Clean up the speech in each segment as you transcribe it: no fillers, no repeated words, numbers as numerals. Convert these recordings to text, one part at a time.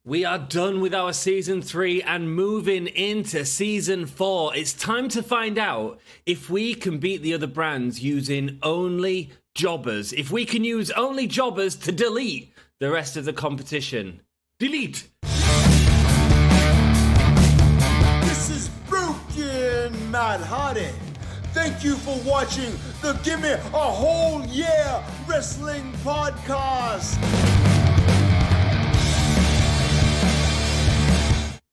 We are done with our Season 3 and moving into Season 4. It's time to find out if we can beat the other brands using only jobbers. If we can use only jobbers to delete the rest of the competition. Delete! This is Broken Matt Hardy. Thank you for watching the Gimme a Whole Year Wrestling Podcast.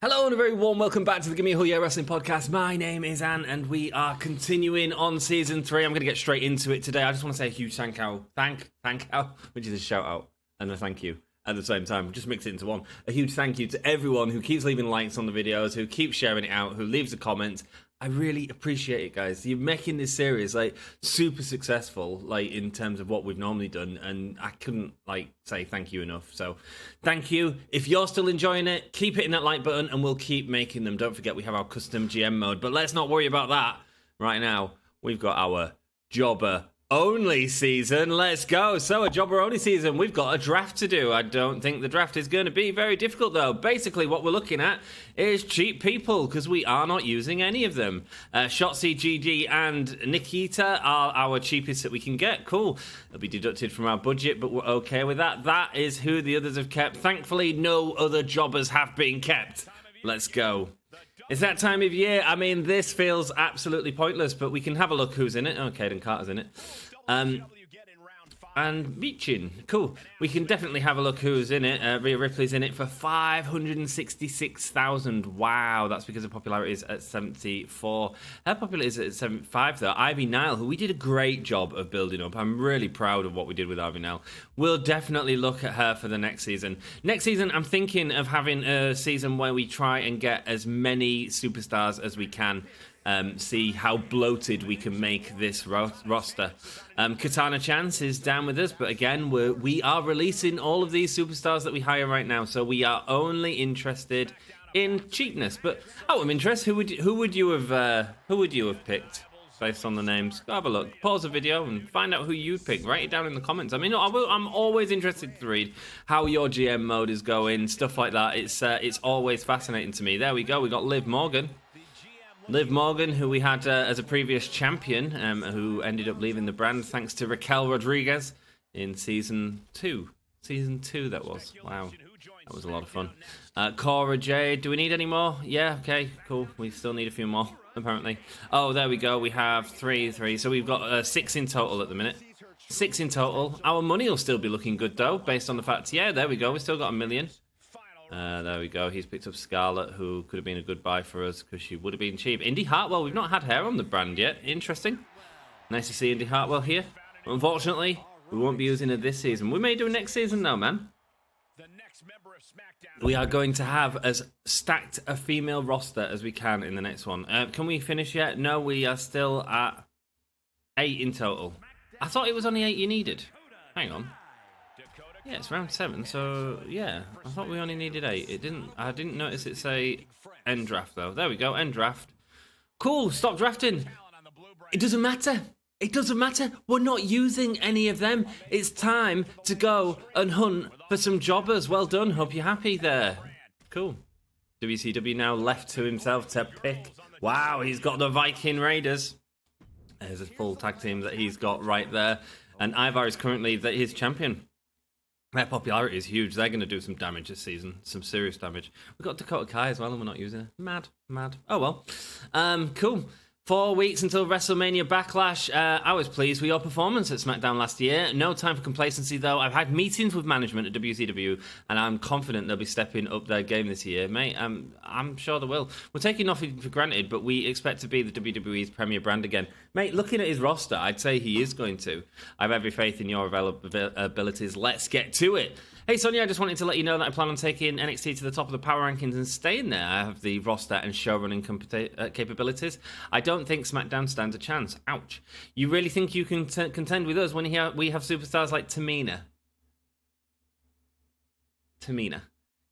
Hello and a very warm welcome back to the Gimme a Whole Year Wrestling Podcast. My name is Ann and we are continuing on Season 3. I'm going to get straight into it today. I just want to say a huge thank you, which is a shout out and a thank you at the same time. Just mix it into one. A huge thank you to everyone who keeps leaving likes on the videos, who keeps sharing it out, who leaves a comment. I really appreciate it, guys. You're making this series super successful, in terms of what we've normally done, and I couldn't say thank you enough. So, thank you. If you're still enjoying it, keep hitting that like button, and we'll keep making them. Don't forget we have our custom GM mode, but let's not worry about that right now. We've got our jobber only season. Let's go. So a jobber only season. We've got a draft to do. I don't think the draft is going to be very difficult though. Basically what we're looking at is cheap people because we are not using any of them. Shotzi, GG and Nikita are our cheapest that we can get. Cool. They'll be deducted from our budget, but we're okay with that. That is who the others have kept. Thankfully no other jobbers have been kept. Let's go. It's that time of year. I mean, this feels absolutely pointless, but we can have a look who's in it. Oh, Caden Carter's in it. And Michin. Cool. We can definitely have a look who's in it. Rhea Ripley's in it for 566,000. Wow, that's because her popularity is at 74. Her popularity is at 75, though. Ivy Nile, who we did a great job of building up. I'm really proud of what we did with Ivy Nile. We'll definitely look at her for the next season. Next season, I'm thinking of having a season where we try and get as many superstars as we can. See how bloated we can make this roster. Katana Chance is down with us, but again, we are releasing all of these superstars that we hire right now, so we are only interested in cheapness. But out of interest, who would you have picked based on the names? Go have a look. Pause the video and find out who you'd pick. Write it down in the comments. I mean, I'm always interested to read how your GM mode is going, stuff like that. It's always fascinating to me. There we go. We got Liv Morgan. Liv Morgan, who we had as a previous champion, who ended up leaving the brand thanks to Raquel Rodriguez in Season 2. Season 2, that was. Wow. That was a lot of fun. Cora Jade. Do we need any more? Yeah, okay, cool. We still need a few more, apparently. Oh, there we go. We have three. So we've got 6 in total at the minute. 6 in total. Our money will still be looking good, though, based on the fact, yeah, there we go. We've still got $1 million. There we go. He's picked up Scarlett, who could have been a good buy for us because she would have been cheap. Indy Hartwell, we've not had her on the brand yet. Interesting. Nice to see Indy Hartwell here. Unfortunately, we won't be using her this season. We may do next season though, man. We are going to have as stacked a female roster as we can in the next one. Can we finish yet? No, we are still at 8 in total. I thought it was only 8 you needed. Hang on. Yeah, it's round 7, so yeah. I thought we only needed 8. I didn't notice it say end draft though. There we go, end draft. Cool, stop drafting. It doesn't matter. It doesn't matter. We're not using any of them. It's time to go and hunt for some jobbers. Well done. Hope you're happy there. Cool. WCW now left to himself to pick. Wow, he's got the Viking Raiders. There's a full tag team that he's got right there. And Ivar is currently his champion. Their popularity is huge. They're going to do some damage this season. Some serious damage. We've got Dakota Kai as well, and we're not using it. Mad. Oh, well. Cool. 4 weeks until WrestleMania Backlash. I was pleased with your performance at SmackDown last year. No time for complacency, though. I've had meetings with management at WCW, and I'm confident they'll be stepping up their game this year, mate. I'm sure they will. We're taking nothing for granted, but we expect to be the WWE's premier brand again. Mate, looking at his roster, I'd say he is going to. I have every faith in your abilities. Let's get to it. Hey Sonia, I just wanted to let you know that I plan on taking NXT to the top of the power rankings and staying there. I have the roster and showrunning capabilities. I don't think SmackDown stands a chance. Ouch. You really think you can contend with us when we have superstars like Tamina? Tamina.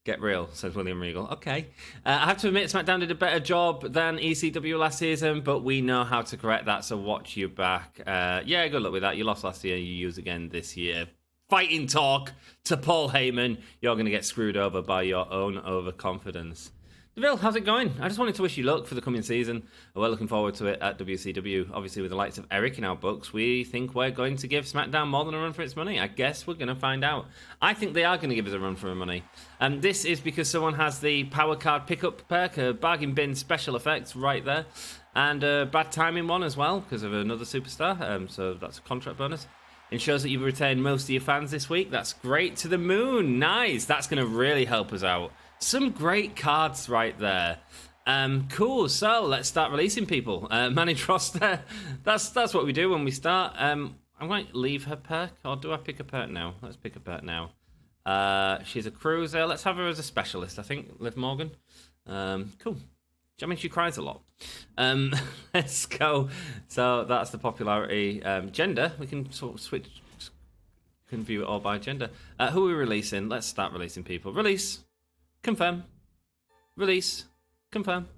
Get real, says William Regal. Okay. I have to admit, SmackDown did a better job than ECW last season, but we know how to correct that, so watch your back. Yeah, good luck with that. You lost last year, you use again this year. fighting talk to Paul Heyman, you're going to get screwed over by your own overconfidence. Deville, how's it going? I just wanted to wish you luck for the coming season. We're looking forward to it at WCW. Obviously, with the likes of Eric in our books, we think we're going to give SmackDown more than a run for its money. I guess we're going to find out. I think they are going to give us a run for our money. And this is because someone has the power card pickup perk, a bargain bin special effects right there. And a bad timing one as well, because of another superstar. So that's a contract bonus. Ensures that you've retained most of your fans this week. That's great. To the moon. Nice. That's going to really help us out. Some great cards right there. Cool. So let's start releasing people. Manage roster. That's what we do when we start. I'm going to leave her perk, or do I pick a perk now? Let's pick a perk now. She's a cruiser. Let's have her as a specialist. I think Liv Morgan. Cool. I mean, she cries a lot. Let's go. So that's the popularity. Gender. We can sort of switch. Can view it all by gender. Who are we releasing? Let's start releasing people. Release. Confirm. Release. Confirm.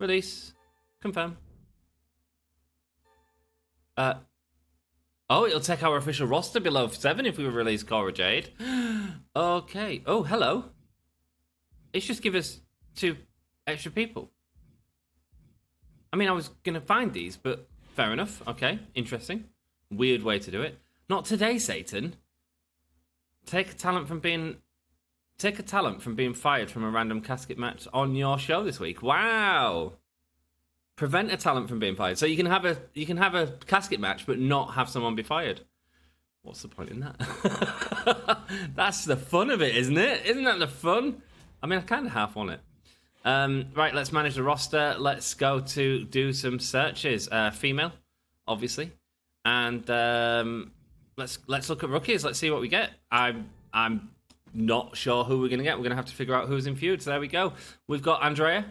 Release. Confirm. Oh, it'll take our official roster below 7 if we release Cora Jade. Okay. Oh, hello. It's just give us 2 extra people. I mean, I was going to find these, but fair enough. Okay. Interesting. Weird way to do it. Not today, Satan. Take a talent from being fired from a random casket match on your show this week. Wow. Prevent a talent from being fired. So you can have a casket match but not have someone be fired. What's the point in that? That's the fun of it, isn't it? Isn't that the fun? I mean, I kind of half want it. Right, let's manage the roster. Let's go to do some searches. Female, obviously. And let's look at rookies. Let's see what we get. I'm not sure who we're going to get. We're going to have to figure out who's in feud. So there we go. We've got Andrea.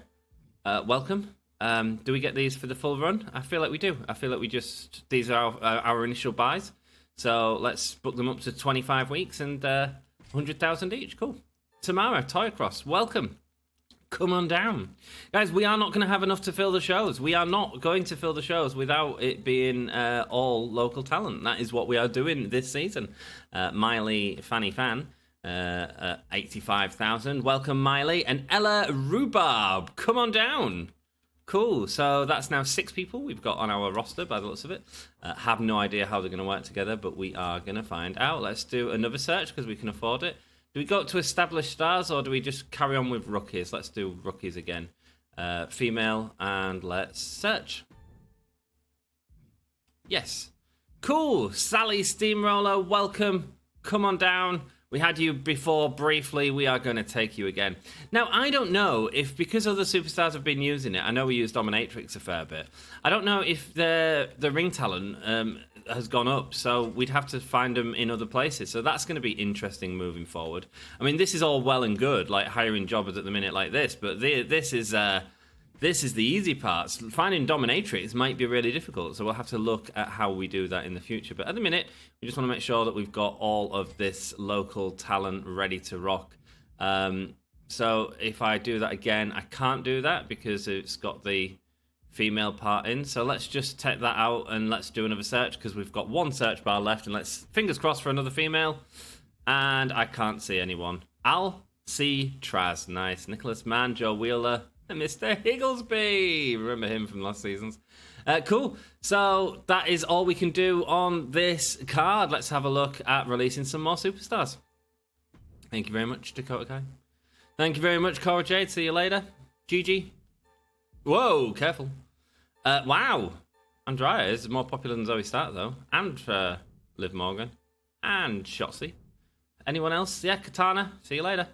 Welcome. Do we get these for the full run? I feel like we do. I feel like these are our initial buys. So let's book them up to 25 weeks and 100,000 each. Cool. Tamara, Toycross, welcome. Come on down. Guys, we are not going to have enough to fill the shows. We are not going to fill the shows without it being all local talent. That is what we are doing this season. Miley Fanny Fan, 85,000. Welcome, Miley. And Ella Rhubarb, come on down. Cool. So that's now 6 people we've got on our roster by the looks of it. Have no idea how they're going to work together, but we are going to find out. Let's do another search because we can afford it. Do we go to established stars or do we just carry on with rookies? Let's do rookies again. Female, and let's search. Yes. Cool. Sally Steamroller, welcome. Come on down. We had you before briefly. We are going to take you again. Now, I don't know if, because other superstars have been using it, I know we use Dominatrix a fair bit. I don't know if the ring talent has gone up, so we'd have to find them in other places. So that's going to be interesting moving forward. I mean, this is all well and good, like hiring jobbers at the minute like this, but this is the easy parts. Finding Dominatrix might be really difficult, so we'll have to look at how we do that in the future. But at the minute, we just want to make sure that we've got all of this local talent ready to rock. So if I do that again, I can't do that because it's got the female part in. So let's just take that out and let's do another search because we've got 1 search bar left, and let's fingers crossed for another female. And I can't see anyone. Al C. Traz, nice. Nicholas Mann, Joe Wheeler, and Mr. Higglesby. Remember him from last season's. Cool. So that is all we can do on this card. Let's have a look at releasing some more superstars. Thank you very much, Dakota Kai. Thank you very much, Cora Jade. See you later. GG. Whoa, careful. Wow. Andrea is more popular than Zoe Stark, though. And Liv Morgan. And Shotzi. Anyone else? Yeah, Katana. See you later.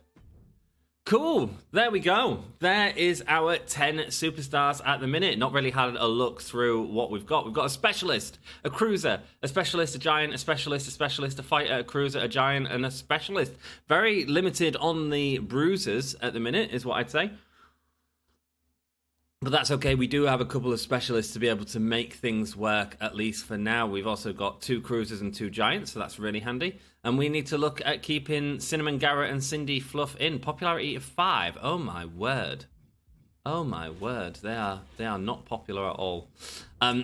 Cool. There we go. There is our 10 superstars at the minute. Not really had a look through what we've got. We've got a specialist, a cruiser, a specialist, a giant, a specialist, a fighter, a cruiser, a giant, and a specialist. Very limited on the bruisers at the minute, is what I'd say. But that's okay. We do have a couple of specialists to be able to make things work, at least for now. We've also got 2 cruisers and 2 giants, so that's really handy. And we need to look at keeping Cinnamon Garrett and Cindy Fluff in. Popularity of 5. Oh, my word. Oh my word, they are not popular at all.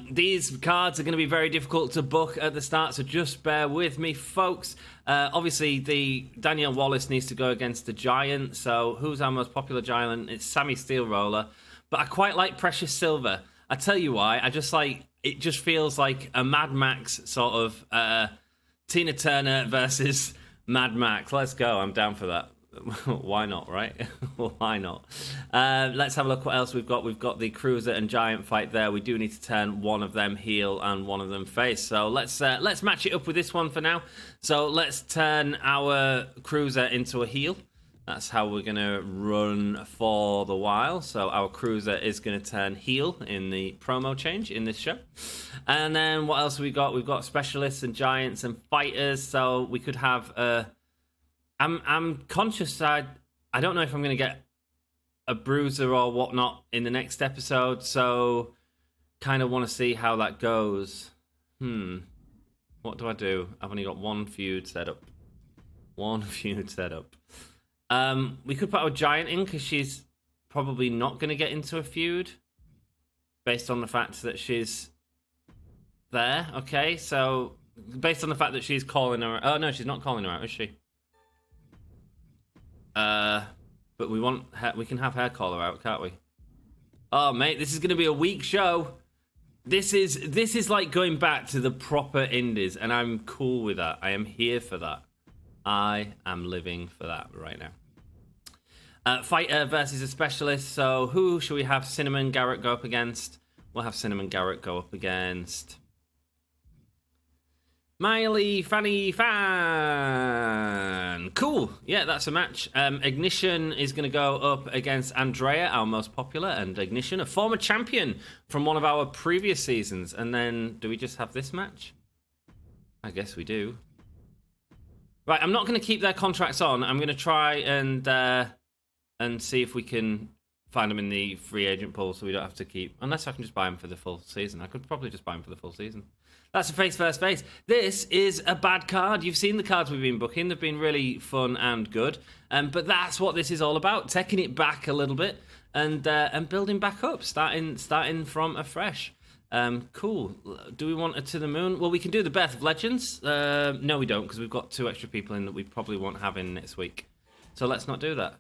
These cards are going to be very difficult to book at the start, so just bear with me, folks. Obviously, the Danielle Wallace needs to go against the Giant, so who's our most popular Giant? It's Sammy Steelroller, but I quite like Precious Silver. I tell you why, it just feels like a Mad Max sort of Tina Turner versus Mad Max. Let's go, I'm down for that. Why not, right? Why not? Let's have a look what else we've got. We've got the Cruiser and Giant fight there. We do need to turn one of them heel and one of them face. So let's match it up with this one for now. So let's turn our Cruiser into a heel. That's how we're going to run for the while. So our Cruiser is going to turn heel in the promo change in this show. And then what else have we got? We've got Specialists and Giants and Fighters. So we could have I'm conscious I don't know if I'm going to get a bruiser or whatnot in the next episode, so kind of want to see how that goes. What do I do? I've only got one feud set up. We could put our Giant in because she's probably not going to get into a feud based on the fact that she's there. Okay, so based on the fact that she's calling her... Oh, no, she's not calling her out, is she? But we can have her call her out, can't we? Oh, mate, this is going to be a weak show. This is like going back to the proper indies, and I'm cool with that. I am here for that. I am living for that right now. Fighter versus a Specialist. So who should we have Cinnamon Garrett go up against? We'll have Cinnamon Garrett go up against Miley Fanny Fan. Cool. Yeah, that's a match. Ignition is going to go up against Andrea, our most popular, and Ignition, a former champion from one of our previous seasons. And then, do we just have this match? I guess we do. Right, I'm not going to keep their contracts on. I'm going to try and see if we can find them in the free agent pool so we don't have to keep... Unless I can just buy them for the full season. I could probably just buy them for the full season. That's a face versus face. This is a bad card. You've seen the cards we've been booking. They've been really fun and good. But that's what this is all about. Taking it back a little bit and building back up. Starting from afresh. Cool. Do we want it to the moon? Well, we can do the Birth of Legends. No, we don't, because we've got 2 extra people in that we probably won't have in next week. So let's not do that.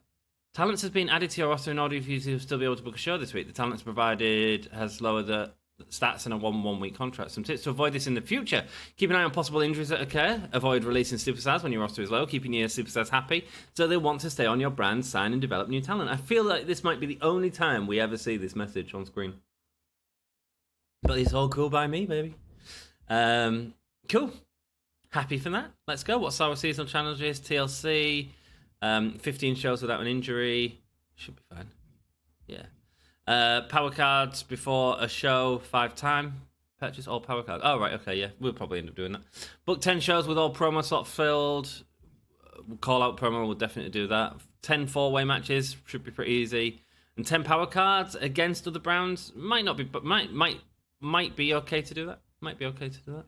Talents has been added to your roster in order for you to still be able to book a show this week. The talents provided has lowered the stats in a 1-1-week contract. Some tips to avoid this in the future. Keep an eye on possible injuries that occur. Avoid releasing superstars when your roster is low, keeping your superstars happy so they want to stay on your brand, sign and develop new talent. I feel like this might be the only time we ever see this message on screen. But it's all cool by me, baby. Cool. Happy for that. Let's go. What's our seasonal challenges? TLC. 15 shows without an injury. Should be fine. Yeah. Power cards before a show 5 times. Purchase all power cards. Oh, right. Okay, yeah. We'll probably end up doing that. Book 10 shows with all promo slots filled. Call out promo. We'll definitely do that. 10 4-way matches. Should be pretty easy. And 10 power cards against other brands. Might not be, but might be okay to do that. Might be okay to do that.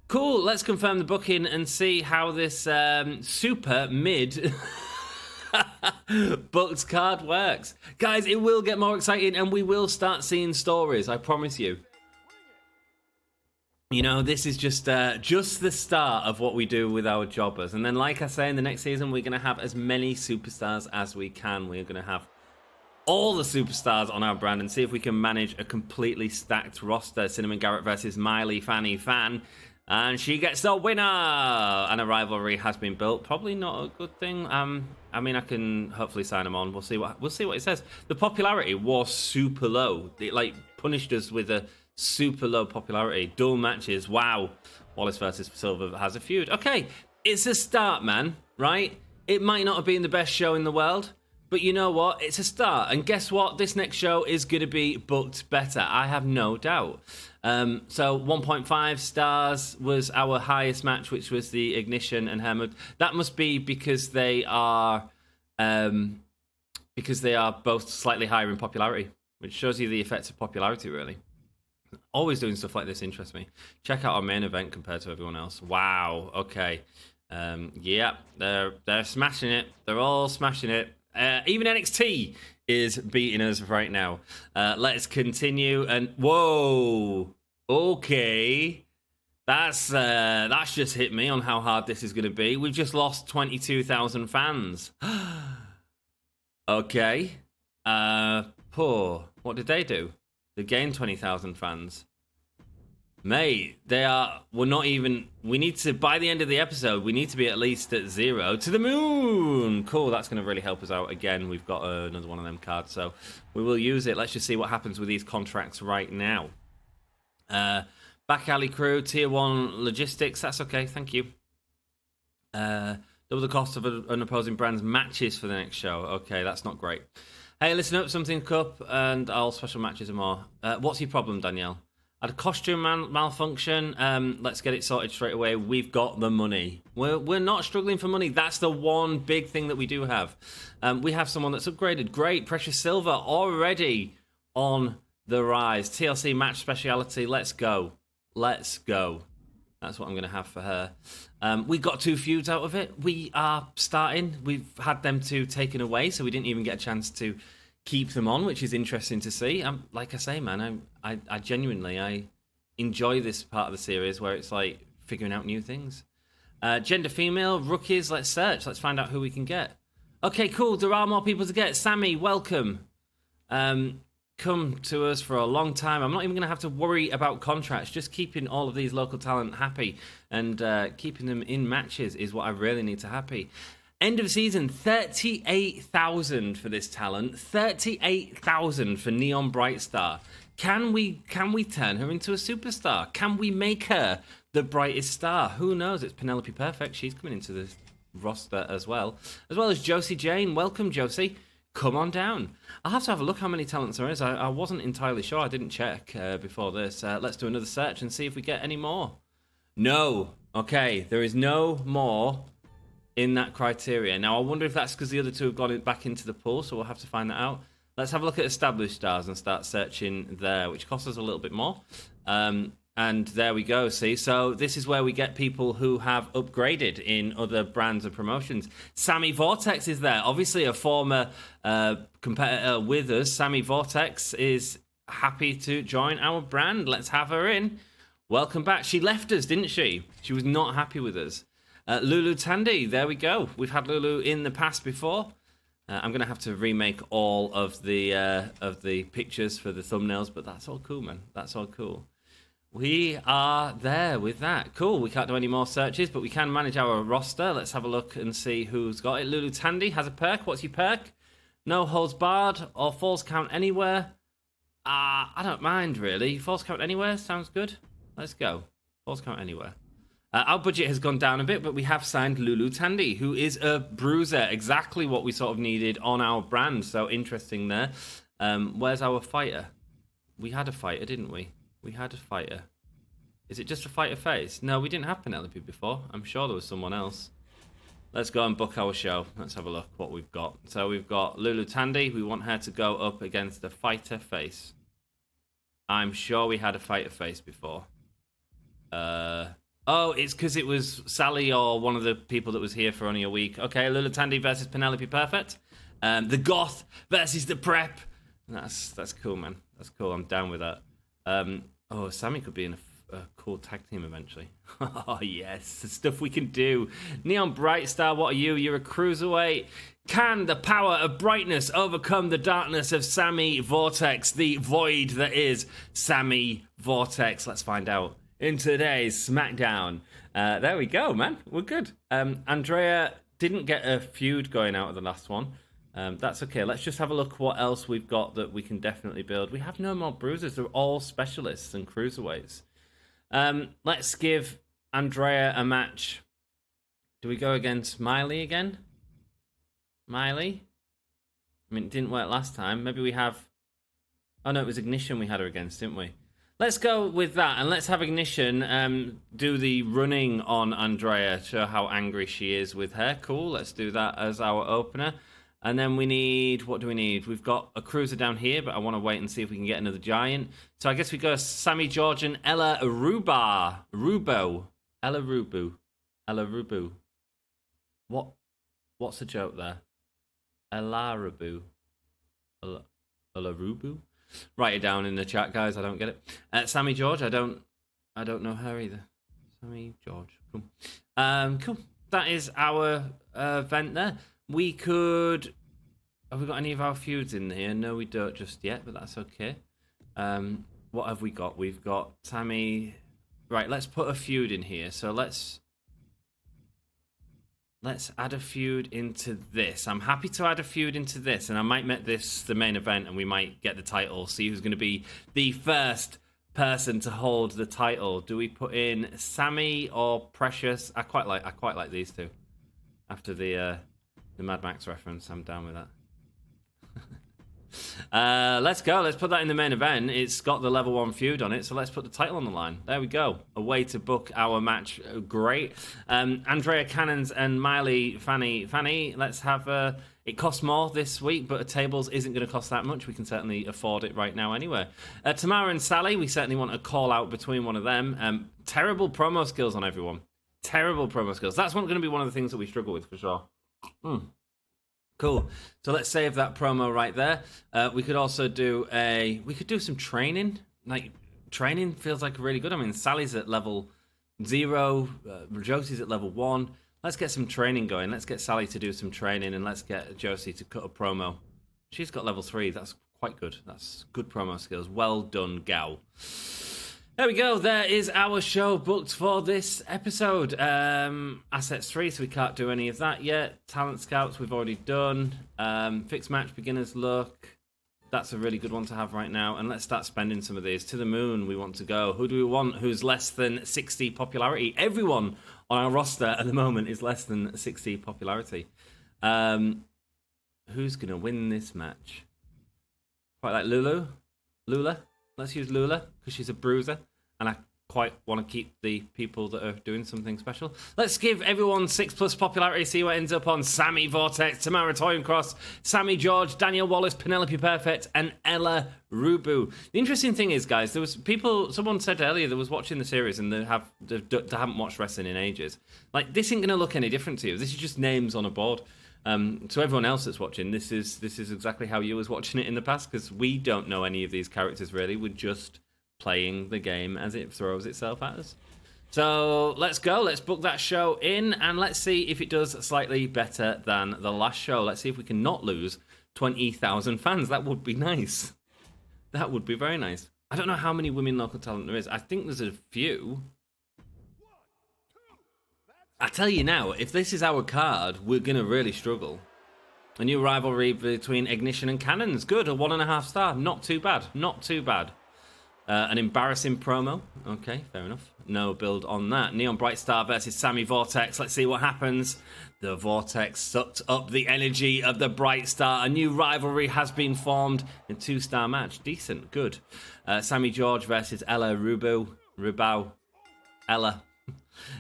Cool, let's confirm the booking and see how this super mid booked card works. Guys, it will get more exciting and we will start seeing stories, I promise you. You know, this is just the start of what we do with our jobbers. And then, like I say, in the next season, we're going to have as many superstars as we can. We're going to have all the superstars on our brand and see if we can manage a completely stacked roster. Cinnamon Garrett versus Miley Fanny Fan. And she gets the winner! And a rivalry has been built. Probably not a good thing. I mean, I can hopefully sign him on. We'll see what it says. The popularity was super low. It punished us with a super low popularity. Dual matches. Wow. Wallace versus Silver has a feud. Okay, it's a start, man. Right? It might not have been the best show in the world, but you know what? It's a start. And guess what? This next show is going to be booked better. I have no doubt. So 1.5 stars was our highest match, which was the Ignition and Hermod. That must be because they are both slightly higher in popularity, which shows you the effects of popularity, really. Always doing stuff like this interests me. Check out our main event compared to everyone else. Wow. Okay. Yeah, they're smashing it. They're all smashing it. Even NXT is beating us right now. Let's continue. And whoa, okay, that's just hit me on how hard this is going to be. We've just lost 22,000 fans. Okay, poor. What did they do? They gained 20,000 fans. Mate, we're not even, we need to, by the end of the episode, we need to be at least at 0 to the moon. Cool, that's going to really help us out. Again, we've got another one of them cards, so we will use it. Let's just see what happens with these contracts right now. Back alley crew, tier 1 logistics, that's okay, thank you. Double the cost of an opposing brand's matches for the next show. Okay, that's not great. Hey, listen up, something cup, and all special matches and more. What's your problem, Danielle? Had a costume malfunction. Let's get it sorted straight away. We've got the money. We're not struggling for money. That's the one big thing that we do have. We have someone that's upgraded. Great. Precious Silver already on the rise. TLC match speciality. Let's go. Let's go. That's what I'm going to have for her. We got 2 feuds out of it. We are starting. We've had them 2 taken away, so we didn't even get a chance to keep them on, which is interesting to see. Like I say, man, I genuinely enjoy this part of the series where it's like figuring out new things. Gender female, rookies, let's search. Let's find out who we can get. Okay, cool. There are more people to get. Sammy, welcome. Come to us for a long time. I'm not even going to have to worry about contracts. Just keeping all of these local talent happy and keeping them in matches is what I really need to happy. End of season, 38,000 for this talent, 38,000 for Neon Brightstar. Can we turn her into a superstar? Can we make her the brightest star? Who knows? It's Penelope Perfect. She's coming into the roster as well as Josie Jane. Welcome, Josie. Come on down. I'll have to have a look how many talents there is. I wasn't entirely sure. I didn't check before this. Let's do another search and see if we get any more. No. Okay, there is no more in that criteria. Now, I wonder if that's because the other 2 have gone back into the pool, so we'll have to find that out. Let's have a look at established stars and start searching there, which costs us a little bit more. And there we go, see? So this is where we get people who have upgraded in other brands and promotions. Sammy Vortex is there. Obviously, a former competitor with us. Sammy Vortex is happy to join our brand. Let's have her in. Welcome back. She left us, didn't she? She was not happy with us. Lulu Tandy, there we go. We've had Lulu in the past before. I'm going to have to remake all of the pictures for the thumbnails, but that's all cool, man. That's all cool. We are there with that. Cool. We can't do any more searches, but we can manage our roster. Let's have a look and see who's got it. Lulu Tandy has a perk. What's your perk? No holds barred or falls count anywhere. I don't mind, really. Falls count anywhere sounds good. Let's go. Falls count anywhere. Our budget has gone down a bit, but we have signed Lulu Tandy, who is a bruiser, exactly what we sort of needed on our brand. So interesting there. Where's our fighter? We had a fighter, didn't we? We had a fighter. Is it just a fighter face? No, we didn't have Penelope before. I'm sure there was someone else. Let's go and book our show. Let's have a look what we've got. So we've got Lulu Tandy. We want her to go up against the fighter face. I'm sure we had a fighter face before. Oh, it's because it was Sally or one of the people that was here for only a week. Okay, Lulu Tandy versus Penelope Perfect. The Goth versus the Prep. That's cool, man. That's cool. I'm down with that. Oh, Sammy could be in a cool tag team eventually. Oh, yes. The stuff we can do. Neon Brightstar, what are you? You're a cruiserweight. Can the power of brightness overcome the darkness of Sammy Vortex, the void that is Sammy Vortex? Let's find out in today's SmackDown. There we go, man. We're good. Andrea didn't get a feud going out of the last one. That's okay. Let's just have a look what else we've got that we can definitely build. We have no more bruisers. They're all specialists and cruiserweights. Let's give Andrea a match. Do we go against Miley again? Miley? I mean, it didn't work last time. Maybe we have... Oh, no, it was Ignition we had her against, didn't we? Let's go with that, and let's have Ignition do the running on Andrea, show how angry she is with her. Cool, let's do that as our opener. And then we need... What do we need? We've got a cruiser down here, but I want to wait and see if we can get another giant. So I guess we go Sammy George and Ella Rubo. Ella Rubu. What's the joke there? Elarabu. Elarubu? Write it down in the chat, guys. I don't get it. Sammy George, I don't know her either. Sammy George. Cool. Cool. That is our event there. We could... Have we got any of our feuds in here? No, we don't just yet, but that's okay. What have we got? We've got Sammy... Right, let's put a feud in here. So let's add a feud into this. I'm happy to add a feud into this, and I might make this the main event, and we might get the title. See who's going to be the first person to hold the title. Do we put in Sammy or Precious? I quite like these two. After the Mad Max reference, I'm down with that. Let's go. Let's put that in the main event. It's got the level 1 feud on it, so let's put the title on the line. There we go. A way to book our match. Great. Andrea Cannons and Miley Fanny. Let's have it costs more this week, but a tables isn't going to cost that much. We can certainly afford it right now anyway. Tamara and Sally, we certainly want a call out between one of them. Terrible promo skills on everyone. Terrible promo skills. That's going to be one of the things that we struggle with for sure. Cool. So let's save that promo right there. We could also do some training. Like, training feels like really good. I mean, Sally's at level 0, Josie's at level 1. Let's get some training going. Let's get Sally to do some training, and let's get Josie to cut a promo. She's got level 3. That's quite good. That's good promo skills. Well done, gal. There we go. There is our show booked for this episode. Assets 3, so we can't do any of that yet. Talent Scouts, we've already done. Fixed Match Beginner's Look. That's a really good one to have right now. And let's start spending some of these. To the moon, we want to go. Who do we want who's less than 60 popularity? Everyone on our roster at the moment is less than 60 popularity. Who's going to win this match? Quite like Lula. Let's use Lula because she's a bruiser. And I quite want to keep the people that are doing something special. Let's give everyone 6+ popularity, see what ends up on Sammy Vortex, Tamara Toyencross, Sammy George, Daniel Wallace, Penelope Perfect, and Ella Rubu. The interesting thing is, guys, there was someone said earlier that was watching the series and they haven't watched wrestling in ages. Like, this isn't going to look any different to you. This is just names on a board. So everyone else that's watching, this is exactly how you was watching it in the past, because we don't know any of these characters really. We're just playing the game as it throws itself at us. So let's go. Let's book that show in, and let's see if it does slightly better than the last show. Let's see if we can not lose 20,000 fans. That would be nice. That would be very nice. I don't know how many women local talent there is. I think there's a few. I tell you now, if this is our card, we're going to really struggle. A new rivalry between Ignition and Cannons. Good, a 1.5 star. Not too bad. Not too bad. An embarrassing promo. Okay, fair enough. No build on that. Neon Brightstar versus Sammy Vortex. Let's see what happens. The Vortex sucked up the energy of the Brightstar. A new rivalry has been formed in 2-star match. Decent, good. Sammy George versus Ella Rubau. Ella.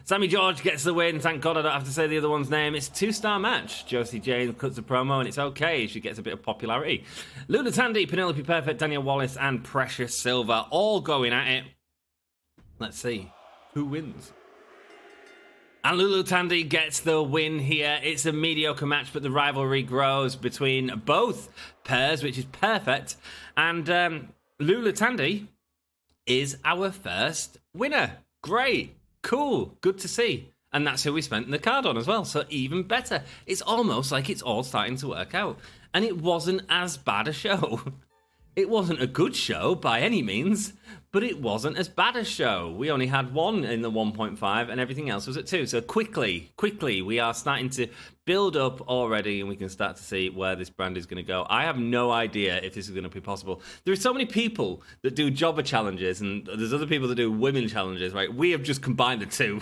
Sammy George gets the win. Thank God I don't have to say the other one's name. It's a 2-star match. Josie Jane cuts a promo, and it's okay. She gets a bit of popularity. Lula Tandy, Penelope Perfect, Daniel Wallace, and Precious Silver all going at it. Let's see who wins. And Lulu Tandy gets the win here. It's a mediocre match, but the rivalry grows between both pairs, which is perfect. And Lulu Tandy is our first winner. Great. Cool. Good to see. And that's who we spent the card on as well. So even better. It's almost like it's all starting to work out. And it wasn't as bad a show. It wasn't a good show by any means, but it wasn't as bad a show. We only had one in the 1.5 and everything else was at 2. So quickly, we are starting to build up already, and we can start to see where this brand is going to go. I have no idea if this is going to be possible. There are so many people that do jobber challenges, and there's other people that do women challenges, right? We have just combined the two.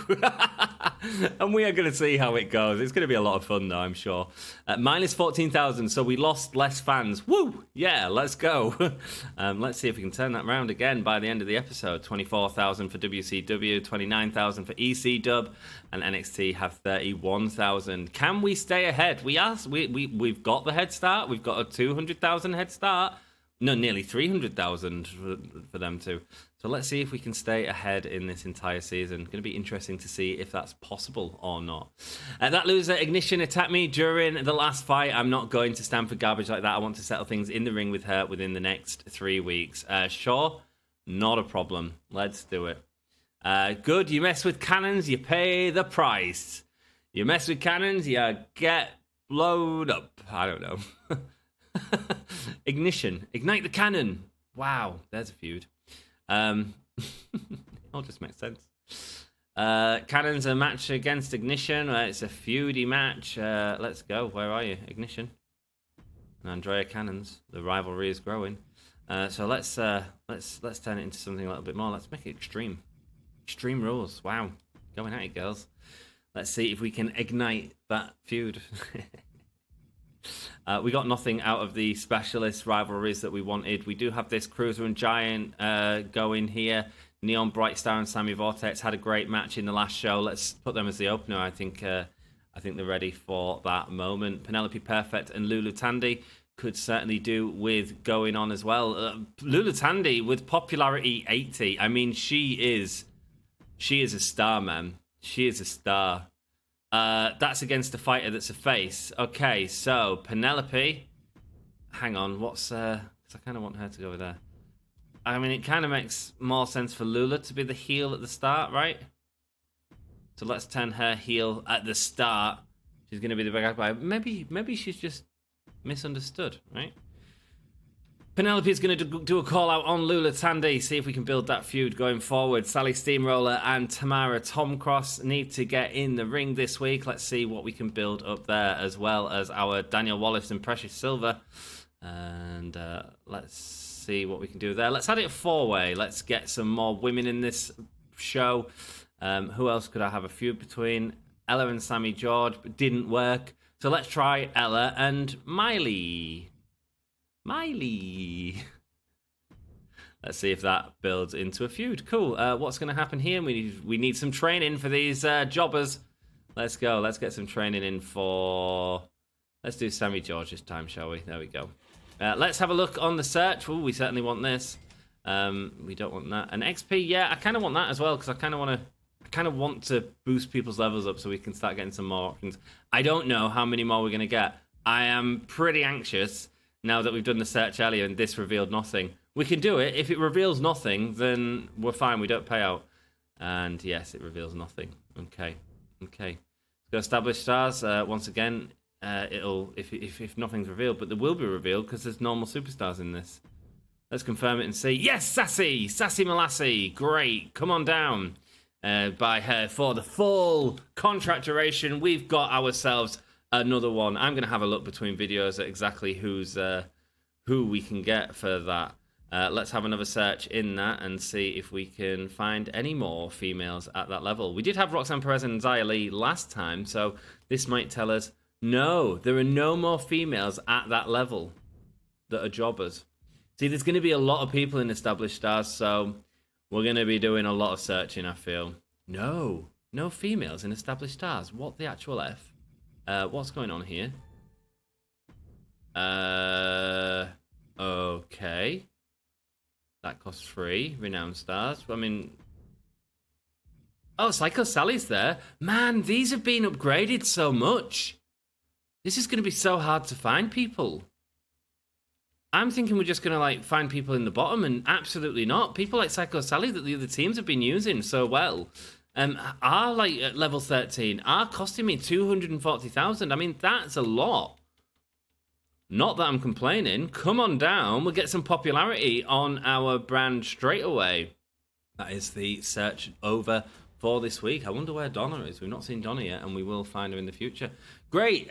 And we are going to see how it goes. It's going to be a lot of fun, though, I'm sure. Minus 14,000, so we lost less fans. Woo! Yeah, let's go. Let's see if we can turn that round again by the end of the episode. 24,000 for WCW, 29,000 for EC Dub, and NXT have 31,000. Can we stay ahead? We've got the head start. We've got a 200,000 head start. No, nearly 300,000 for them too. So let's see if we can stay ahead in this entire season. Going to be interesting to see if that's possible or not. That loser, Ignition, attacked me during the last fight. I'm not going to stand for garbage like that. I want to settle things in the ring with her within the next 3 weeks. Sure, not a problem. Let's do it. Good, you mess with cannons, you pay the price. You mess with cannons, you get blown up. I don't know. Ignition, ignite the cannon. Wow, there's a feud. All just makes sense. Cannon's a match against Ignition. It's a feudy match. Let's go. Where are you, Ignition? And Andrea Cannons. The rivalry is growing. So let's turn it into something a little bit more. Let's make it extreme. Extreme rules. Wow, going at it, girls. Let's see if we can ignite that feud. We got nothing out of the specialist rivalries that we wanted. We do have this Cruiser and Giant going here. Neon Brightstar and Sammy Vortex had a great match in the last show. Let's put them as the opener. I think they're ready for that moment. Penelope Perfect and Lulu Tandy could certainly do with going on as well. Lulu Tandy with popularity 80. I mean, she is a star, man. She is a star. That's against a fighter that's a face. Okay, so Penelope. Hang on, what's because I kind of want her to go over there. I mean, it kind of makes more sense for Lula to be the heel at the start, right? So let's turn her heel at the start. She's going to be the big guy. Maybe she's just misunderstood, right? Penelope is going to do a call out on Lula Tandy, see if we can build that feud going forward. Sally Steamroller and Tamara Tomcross need to get in the ring this week. Let's see what we can build up there, as well as our Daniel Wallace and Precious Silver. And let's see what we can do there. Let's add it a 4-way. Let's get some more women in this show. Who else could I have a feud between? Ella and Sammy George, but didn't work. So let's try Ella and Miley. Let's see if that builds into a feud. Cool. What's going to happen here? We need some training for these jobbers. Let's go. Let's get some training in for... Let's do Sammy George this time, shall we? There we go. Let's have a look on the search. Ooh, we certainly want this. We don't want that. And XP, yeah, I kind of want that as well, because I kind of want to boost people's levels up so we can start getting some more options. I don't know how many more we're going to get. I am pretty anxious now that we've done the search earlier and this revealed nothing. We can do it. If it reveals nothing, then we're fine. We don't pay out. And yes, it reveals nothing. Okay. Let's go establish stars. Once again, it'll if nothing's revealed, but there will be revealed because there's normal superstars in this. Let's confirm it and see. Yes, Sassy Malassie. Great. Come on down. By her for the full contract duration. We've got ourselves another one. I'm going to have a look between videos at exactly who we can get for that. Let's have another search in that and see if we can find any more females at that level. We did have Roxanne Perez and Xia Li last time, so this might tell us, no, there are no more females at that level that are jobbers. See, there's going to be a lot of people in established stars, so we're going to be doing a lot of searching, I feel. No females in established stars. What the actual F? What's going on here? Okay. That costs free. Renowned stars. I mean... Oh, Psycho Sally's there. Man, these have been upgraded so much. This is going to be so hard to find people. I'm thinking we're just going to find people in the bottom, and absolutely not. People like Psycho Sally that the other teams have been using so well are at level 13, are costing me 240,000. I mean, that's a lot. Not that I'm complaining. Come on down. We'll get some popularity on our brand straight away. That is the search over for this week. I wonder where Donna is. We've not seen Donna yet, and we will find her in the future. Great.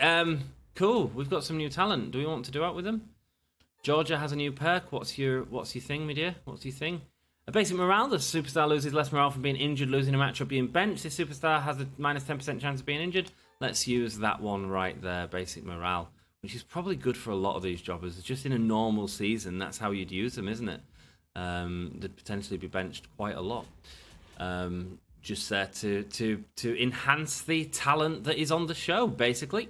Cool. We've got some new talent. Do we want to do out with them? Georgia has a new perk. What's your thing, my dear? What's your thing? A basic morale. The superstar loses less morale from being injured, losing a match, or being benched. This superstar has a minus 10% chance of being injured. Let's use that one right there. Basic morale, which is probably good for a lot of these jobbers. Just in a normal season, that's how you'd use them, isn't it? They'd potentially be benched quite a lot. just there to enhance the talent that is on the show, basically.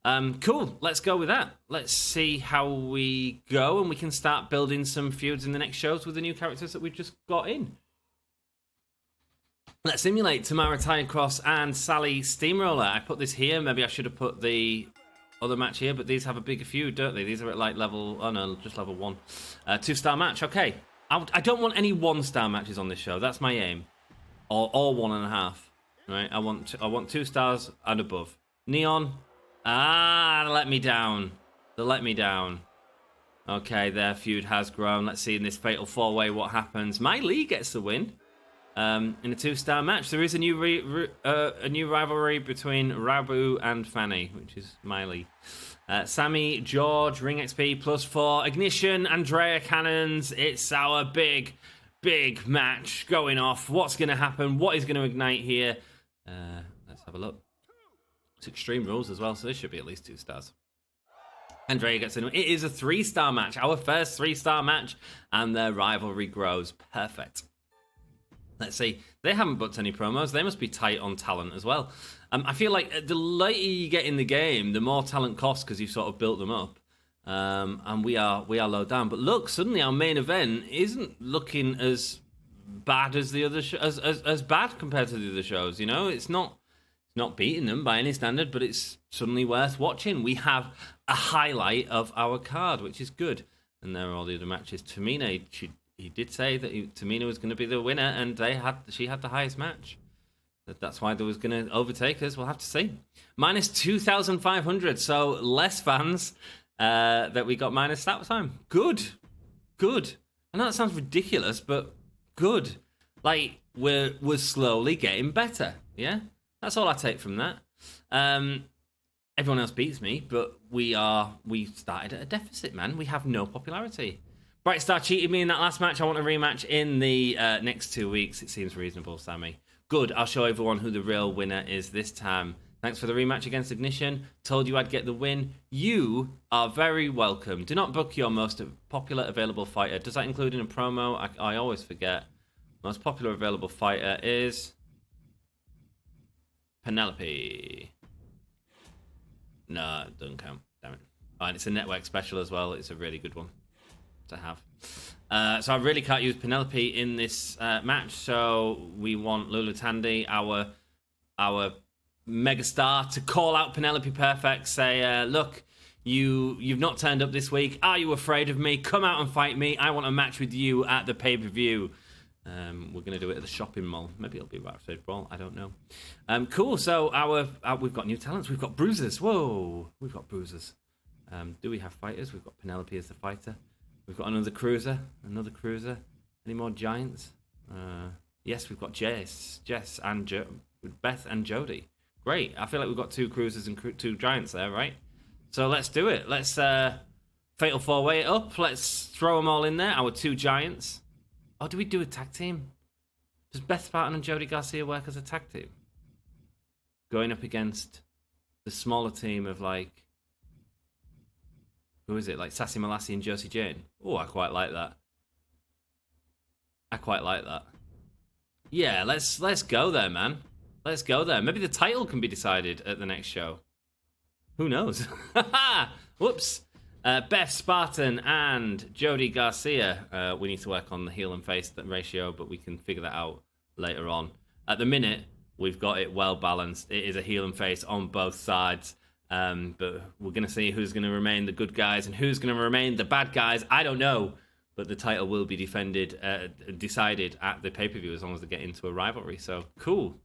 Cool, let's go with that. Let's see how we go, and we can start building some feuds in the next shows with the new characters that we've just got in. Let's simulate Tamara Cross and Sally Steamroller. I put this here. Maybe I should have put the other match here, but these have a bigger feud, don't they? These are at like level... Oh, no, just level 1. 2-star match, okay. I don't want any 1-star matches on this show. That's my aim. Or 1.5. Right? I want 2 stars and above. Neon. Let me down. They let me down. Okay, their feud has grown. Let's see in this Fatal 4-Way what happens. My Lee gets the win. In a 2-star match, there is a new rivalry between Rabu and Fanny, which is Miley. Sammy, George, Ring XP +4, Ignition, Andrea Cannons. It's our big match going off. What's going to happen? What is going to ignite here? Let's have a look. It's Extreme Rules as well, so this should be at least 2 stars. Andrea gets in. It is a 3-star match, our first 3-star match, and their rivalry grows. Perfect. Let's see. They haven't booked any promos. They must be tight on talent as well. I feel like the later you get in the game, the more talent costs because you've sort of built them up. And we are low down. But look, suddenly our main event isn't looking as bad as the other as bad compared to the other shows. You know, it's not beating them by any standard, but it's suddenly worth watching. We have a highlight of our card, which is good. And there are all the other matches. Tamina, he did say that Tamina was going to be the winner, and she had the highest match. That's why they was going to overtake us. We'll have to see. Minus 2,500, so less fans that we got minus that time. Good. I know that sounds ridiculous, but good. Like, we're slowly getting better, yeah? That's all I take from that. Everyone else beats me, but we started at a deficit, man. We have no popularity. Bright Star cheated me in that last match. I want a rematch in the next 2 weeks. It seems reasonable, Sammy. Good. I'll show everyone who the real winner is this time. Thanks for the rematch against Ignition. Told you I'd get the win. You are very welcome. Do not book your most popular available fighter. Does that include in a promo? I always forget. Most popular available fighter is Penelope. No, it doesn't count. Damn it. Oh, and it's a network special as well. It's a really good one to have. So I really can't use Penelope in this match, so we want Lulu Tandy, our megastar, to call out Penelope Perfect, say, look, you've not turned up this week. Are you afraid of me? Come out and fight me. I want a match with you at the pay-per-view. We're going to do it at the shopping mall. Maybe it'll be Backstage Brawl. I don't know. Cool. So we've got new talents. We've got bruisers. Whoa. We've got bruisers. Do we have fighters? We've got Penelope as the fighter. We've got another cruiser. Any more giants? Yes, we've got Jess and Beth and Jody. Great. I feel like we've got 2 cruisers and 2 giants there, right? So let's do it. Let's Fatal 4-Way it up. Let's throw them all in there. Our 2 giants. Oh, do we do a tag team? Does Beth Spartan and Jody Garcia work as a tag team? Going up against the smaller team of, like... Who is it? Like Sassy Malassie and Josie Jane? Oh, I quite like that. Yeah, let's go there, man. Let's go there. Maybe the title can be decided at the next show. Who knows? Whoops. Beth Spartan and Jody Garcia. We need to work on the heel and face ratio, but we can figure that out later on. At the minute, we've got it well balanced. It is a heel and face on both sides. But we're going to see who's going to remain the good guys and who's going to remain the bad guys. I don't know. But the title will be decided at the pay-per-view as long as they get into a rivalry. So, cool.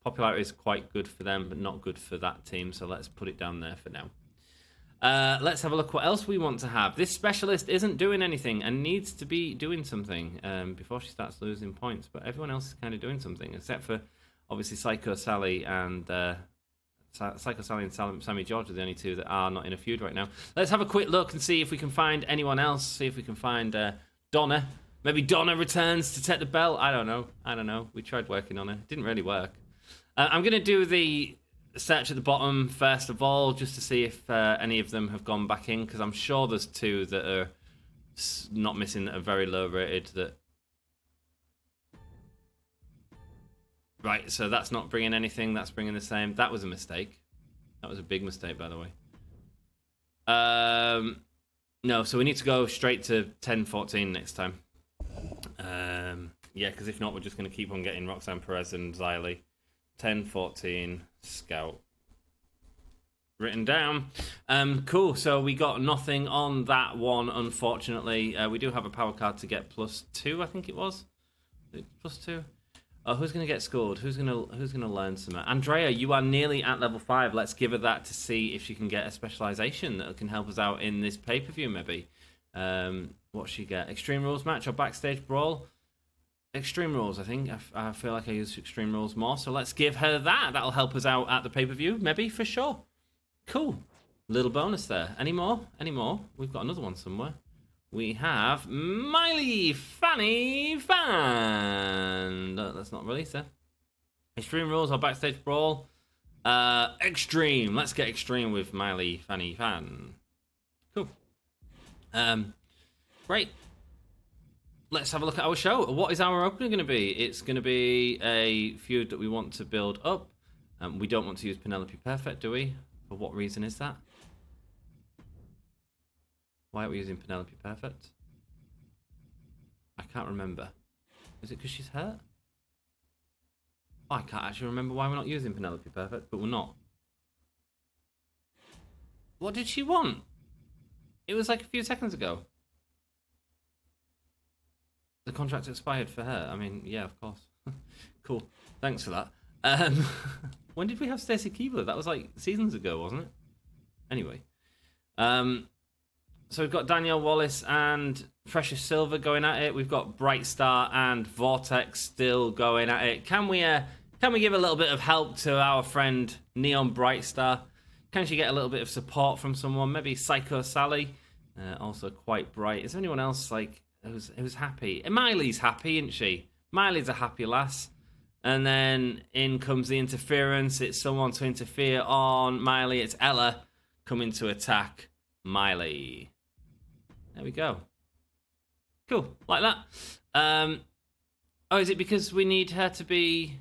Popularity is quite good for them, but not good for that team. So let's put it down there for now. Let's have a look what else we want to have. This specialist isn't doing anything and needs to be doing something before she starts losing points. But everyone else is kind of doing something, except for, obviously, Psycho Sally and Sammy George are the only 2 that are not in a feud right now. Let's have a quick look and see if we can find anyone else. See if we can find Donna. Maybe Donna returns to take the belt. I don't know. We tried working on it. Didn't really work. I'm going to do the search at the bottom first of all, just to see if any of them have gone back in, because I'm sure there's 2 that are not missing that are very low rated. That Right, so that's not bringing anything. That's bringing the same. That was a mistake. That was a big mistake, by the way. No, so we need to go straight to 10-14 next time. Yeah, because if not, we're just going to keep on getting Roxanne Perez and Xylee. 10-14, Scout. Written down. Cool, so we got nothing on that one, unfortunately. We do have a power card to get +2, I think it was. +2. Oh, who's going to get scored? Who's going to learn something? Andrea, you are nearly at level 5. Let's give her that to see if she can get a specialization that can help us out in this pay-per-view, maybe. What she get? Extreme Rules match or Backstage Brawl? Extreme Rules, I think. I feel like I use Extreme Rules more, so let's give her that. That'll help us out at the pay-per-view, maybe, for sure. Cool. Little bonus there. Any more? Any more? We've got another one somewhere. We have Miley Fanny Fan. No, let's not release her. Extreme Rules or Backstage Brawl? Extreme. Let's get Extreme with Miley Fanny Fan. Cool. Great. Let's have a look at our show. What is our opening going to be? It's going to be a feud that we want to build up. We don't want to use Penelope Perfect, do we? For what reason is that? Why are we using Penelope Perfect? I can't remember. Is it because she's hurt? Oh, I can't actually remember why we're not using Penelope Perfect, but we're not. What did she want? It was like a few seconds ago. The contract expired for her. I mean, yeah, of course. Cool. Thanks for that. When did we have Stacey Keebler? That was like seasons ago, wasn't it? Anyway. So we've got Danielle Wallace and Precious Silver going at it. We've got Bright Star and Vortex still going at it. Can we give a little bit of help to our friend Neon Bright Star? Can she get a little bit of support from someone? Maybe Psycho Sally, also quite bright. Is there anyone else like who's happy? Miley's happy, isn't she? Miley's a happy lass. And then in comes the interference. It's someone to interfere on Miley. It's Ella coming to attack Miley. There we go. Cool, like that. Oh, is it because we need her to be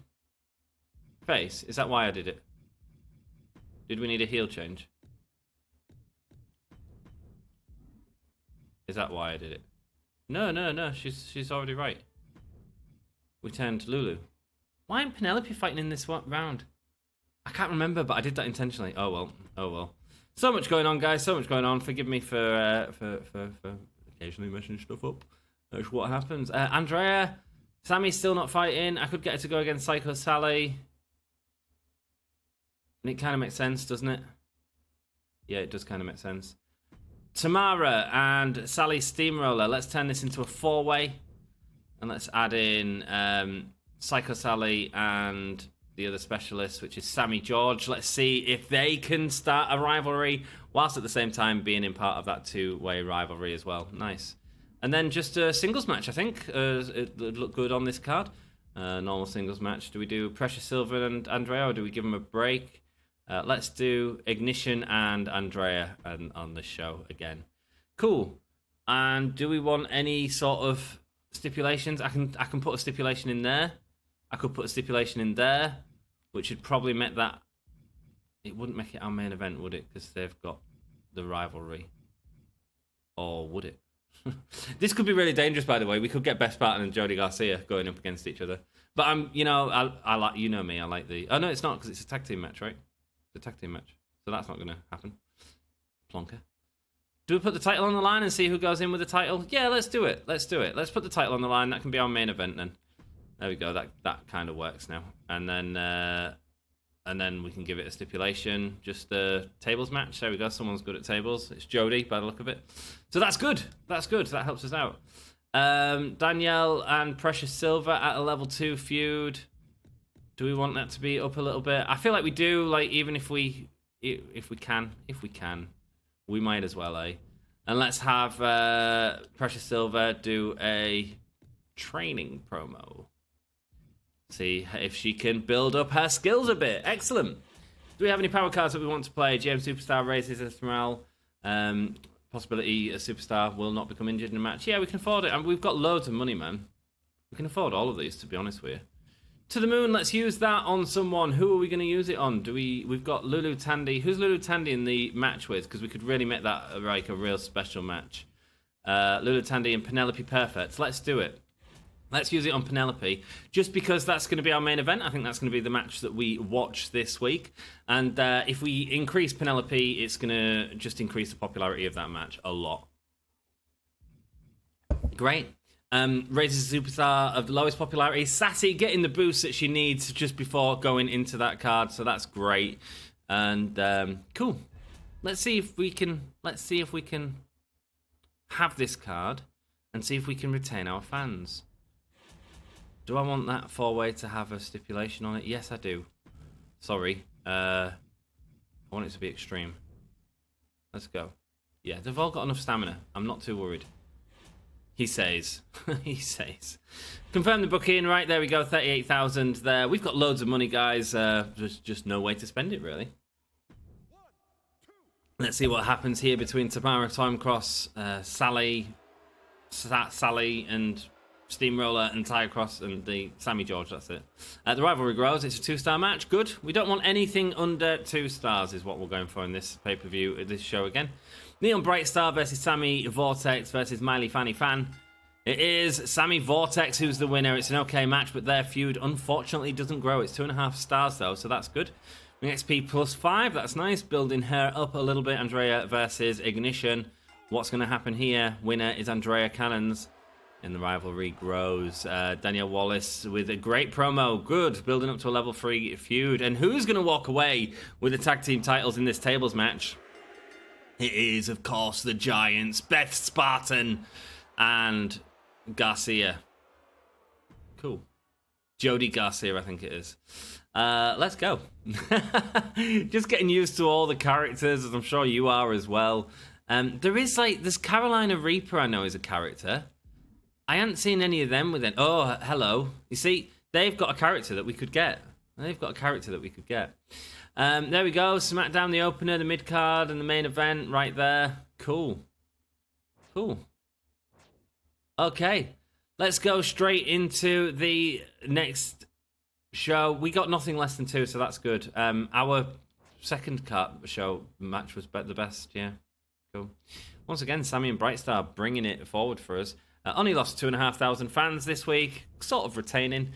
face? Is that why I did it? Did we need a heel change? Is that why I did it? No. She's already right. We turned Lulu. Why ain't Penelope fighting in this round? I can't remember, but I did that intentionally. Oh well. So much going on, guys. So much going on. Forgive me for occasionally messing stuff up. That's what happens. Andrea, Sammy's still not fighting. I could get her to go against Psycho Sally. And it kind of makes sense, doesn't it? Yeah, it does kind of make sense. Tamara and Sally Steamroller. Let's turn this into a 4-way. And let's add in Psycho Sally and the other specialist, which is Sammy George. Let's see if they can start a rivalry whilst at the same time being in part of that 2-way rivalry as well. Nice. And then just a singles match, I think. It looked good on this card. Normal singles match. Do we do Precious Silver and Andrea, or do we give them a break? Let's do Ignition and Andrea on the show again. Cool. And do we want any sort of stipulations? I can put a stipulation in there. I could put a stipulation in there, which would probably make that... It wouldn't make it our main event, would it? Because they've got the rivalry. Or would it? This could be really dangerous, by the way. We could get Beth Barton and Jody Garcia going up against each other. But I like, you know me, I like the... Oh, no, it's not, because it's a tag team match, right? It's a tag team match. So that's not going to happen. Plonker. Do we put the title on the line and see who goes in with the title? Yeah, let's do it. Let's put the title on the line. That can be our main event then. There we go. That kind of works now. And then we can give it a stipulation. Just the tables match. There we go. Someone's good at tables. It's Jody by the look of it. So that's good. That's good. That helps us out. Danielle and Precious Silver at a level 2 feud. Do we want that to be up a little bit? I feel like we do. Like even if we can, we might as well, eh? And let's have Precious Silver do a training promo. See if she can build up her skills a bit. Excellent. Do we have any power cards that we want to play? GM Superstar raises his morale. Possibility a superstar will not become injured in a match. Yeah, we can afford it. And we've got loads of money, man. We can afford all of these, to be honest with you. To the moon, let's use that on someone. Who are we going to use it on? We've got Lulu Tandy. Who's Lulu Tandy in the match with? Because we could really make that like a real special match. Lulu Tandy and Penelope Perfect. Let's do it. Let's use it on Penelope, just because that's going to be our main event. I think that's going to be the match that we watch this week. And if we increase Penelope, it's going to just increase the popularity of that match a lot. Great. Raises the superstar of the lowest popularity. Sassy getting the boost that she needs just before going into that card, so that's great. And cool. Let's see if we can have this card and see if we can retain our fans. Do I want that 4-way to have a stipulation on it? Yes, I do. Sorry. I want it to be extreme. Let's go. Yeah, they've all got enough stamina. I'm not too worried. He says. He says. Confirm the booking. Right, there we go. 38,000 there. We've got loads of money, guys. There's just no way to spend it, really. Let's see what happens here between Tamara Timecross, Sally, and Steamroller and Tyre Cross and the Sammy George. That's it. The rivalry grows. It's a 2-star match. Good. We don't want anything under 2 stars is what we're going for in this pay-per-view, this show again. Neon Brightstar versus Sammy Vortex versus Miley Fanny Fan. It is Sammy Vortex who's the winner. It's an okay match, but their feud unfortunately doesn't grow. It's 2.5 stars though, so that's good. XP +5, that's nice. Building her up a little bit. Andrea versus Ignition. What's going to happen here? Winner is Andrea Cannons. And the rivalry grows. Danielle Wallace with a great promo. Good. Building up to a level 3 feud. And who's going to walk away with the tag team titles in this tables match? It is, of course, the Giants. Beth Spartan and Garcia. Cool. Jody Garcia, I think it is. Let's go. Just getting used to all the characters, as I'm sure you are as well. There's Carolina Reaper, I know, is a character. I hadn't seen any of them with it. Oh, hello. You see, they've got a character that we could get. There we go. SmackDown, the opener, the mid-card, and the main event right there. Cool. Okay. Let's go straight into the next show. We got nothing less than 2, so that's good. Our second show match was the best, yeah. Cool. Once again, Sammy and Brightstar bringing it forward for us. Only lost 2,500 fans this week, sort of retaining,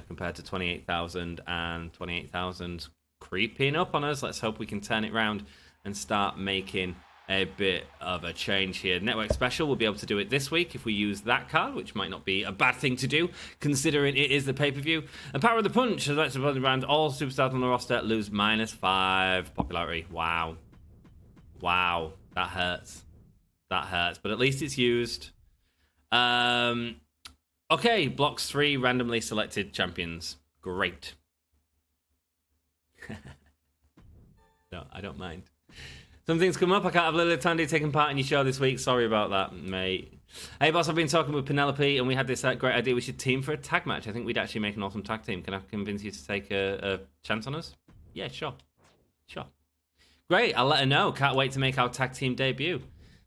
compared to 28,000 and 28,000 creeping up on us. Let's hope we can turn it around and start making a bit of a change here. Network Special will be able to do it this week if we use that card, which might not be a bad thing to do, considering it is the pay-per-view. And Power of the Punch, as that's the brand, all superstars on the roster lose -5 popularity. Wow, that hurts. But at least it's used. Okay, blocks 3 randomly selected champions. Great. No, I don't mind. Something's come up. I can't have Lily Tandy taking part in your show this week. Sorry about that, mate. Hey, boss, I've been talking with Penelope, and we had this great idea. We should team for a tag match. I think we'd actually make an awesome tag team. Can I convince you to take a chance on us? Yeah, sure. Great, I'll let her know. Can't wait to make our tag team debut.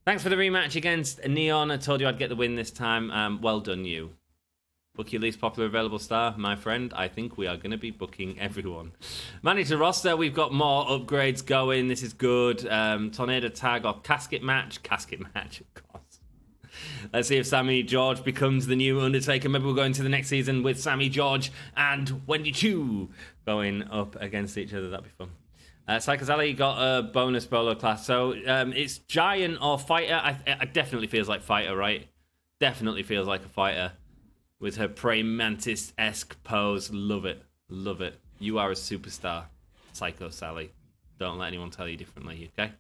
Thanks for the rematch against Neon. I told you I'd get the win this time. Well done, you. Book your least popular available star, my friend. I think we are going to be booking everyone. Manager roster, we've got more upgrades going. This is good. Tornado tag or casket match. Casket match, of course. Let's see if Sammy George becomes the new Undertaker. Maybe we'll go into the next season with Sammy George and Wendy Chu going up against each other. That'd be fun. Psycho Sally got a bonus bowler class. So it's Giant or Fighter. It definitely feels like Fighter, right? Definitely feels like a Fighter. With her praying mantis-esque pose. Love it. You are a superstar, Psycho Sally. Don't let anyone tell you differently, okay?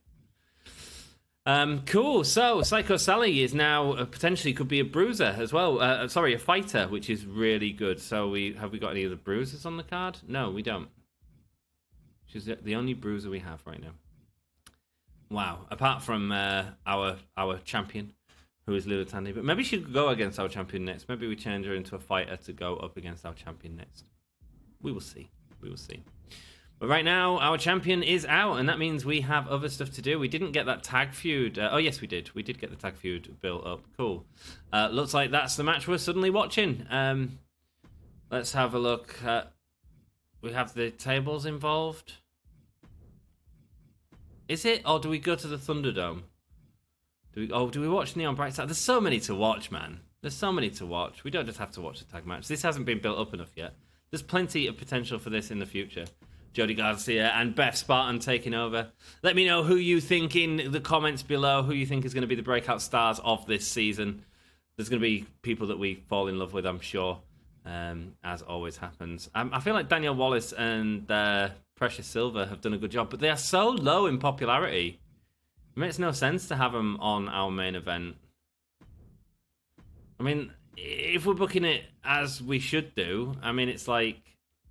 Cool. So, Psycho Sally is now potentially could be a bruiser as well. A fighter, which is really good. So, have we got any other bruisers on the card? No, we don't. She's the only bruiser we have right now. Wow. Apart from our champion, who is Lulu Tandy. But maybe she could go against our champion next. Maybe we change her into a fighter to go up against our champion next. We will see. But right now, our champion is out, and that means we have other stuff to do. We didn't get that tag feud. Oh, yes, we did. We did get the tag feud built up. Cool. Looks like that's the match we're suddenly watching. Let's have a look at... We have the tables involved. Is it? Or do we go to the Thunderdome? Do we watch Neon Brightstar? There's so many to watch, man. There's so many to watch. We don't just have to watch the tag match. This hasn't been built up enough yet. There's plenty of potential for this in the future. Jody Garcia and Beth Spartan taking over. Let me know who you think in the comments below, who you think is going to be the breakout stars of this season. There's going to be people that we fall in love with, I'm sure, as always happens. I feel like Danielle Wallace and Precious Silver have done a good job, but they are so low in popularity. It makes no sense to have them on our main event. I mean, if we're booking it as we should do, I mean, it's like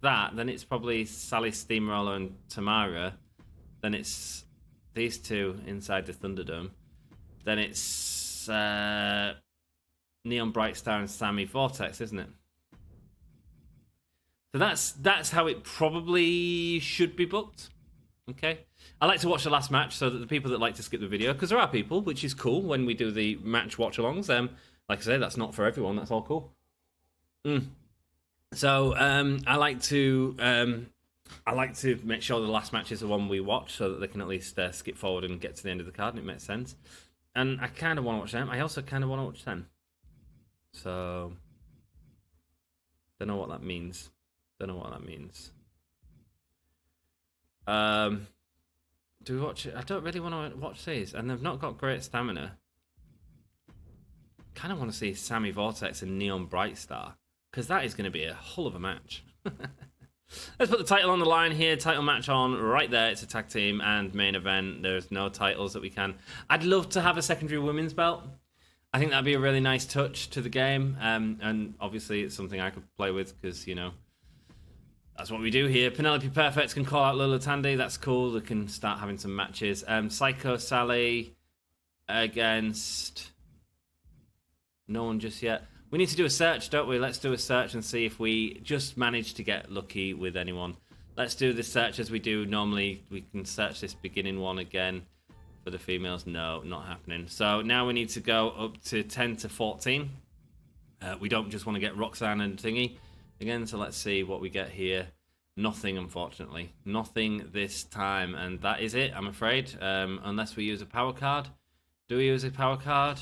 that, then it's probably Sally Steamroller and Tamara. Then it's these two inside the Thunderdome. Then it's Neon Brightstar and Sammy Vortex, isn't it? So that's how it probably should be booked. Okay. I like to watch the last match so that the people that like to skip the video, because there are people, which is cool when we do the match watch-alongs. Like I say, that's not for everyone. That's all cool. So I like to make sure the last match is the one we watch, so that they can at least skip forward and get to the end of the card, and it makes sense. And I kind of want to watch them. I also kind of want to watch them. So don't know what that means. Do we watch it? I don't really want to watch these, and they've not got great stamina. Kind of want to see Sammy Vortex and Neon Brightstar, because that is going to be a hull of a match. Let's put the title on the line here. Title match on right there. It's a tag team and main event. There's no titles that we can. I'd love to have a secondary women's belt. I think that'd be a really nice touch to the game, and obviously it's something I could play with because, you know, that's what we do here. Penelope Perfect can call out Lola Tandy. That's cool. They can start having some matches. Psycho Sally against no one just yet. We need to do a search, don't we? Let's do a search and see if we just manage to get lucky with anyone. Let's do the search as we do normally. We can search this beginning one again for the females. No, not happening. So now we need to go up to 10 to 14. We don't just want to get Roxanne and Thingy again, so let's see what we get here. Nothing, unfortunately. Nothing this time, and that is it, I'm afraid. Unless we use a power card. Do we use a power card?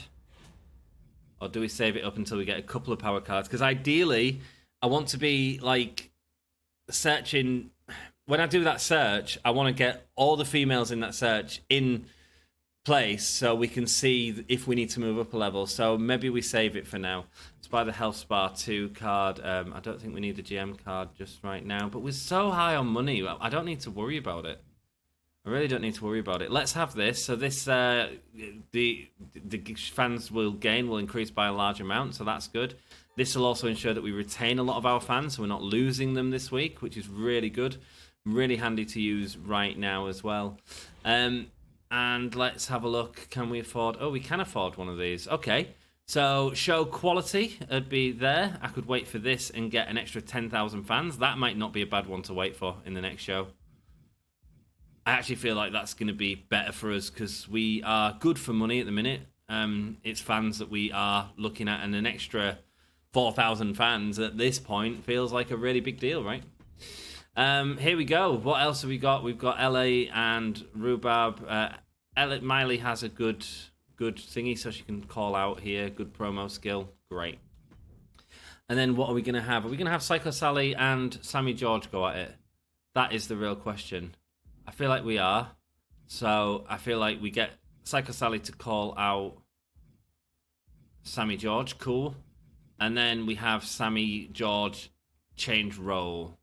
Or do we save it up until we get a couple of power cards? Because ideally, I want to be, like, searching... When I do that search, I want to get all the females in that search in place so we can see if we need to move up a level. So maybe we save it for now. Let's buy the Health Spa 2 card. I don't think we need the GM card just right now, but we're so high on money, I don't need to worry about it. I really don't need to worry about it. Let's have this. So this, the fans will increase by a large amount, so that's good. This will also ensure that we retain a lot of our fans, so we're not losing them this week, which is really good. Really handy to use right now as well. And let's have a look. Can we afford... Oh, we can afford one of these. Okay. So, show quality would be there. I could wait for this and get an extra 10,000 fans. That might not be a bad one to wait for in the next show. I actually feel like that's going to be better for us because we are good for money at the minute. It's fans that we are looking at, and an extra 4,000 fans at this point feels like a really big deal, right? Here we go. What else have we got? We've got LA and Rhubarb. Miley has a good thingy, so she can call out here. Good promo skill. Great. And then what are we going to have? Are we going to have Psycho Sally and Sammy George go at it? That is the real question. I feel like we are. So I feel like we get Psycho Sally to call out Sammy George. Cool. And then we have Sammy George change role.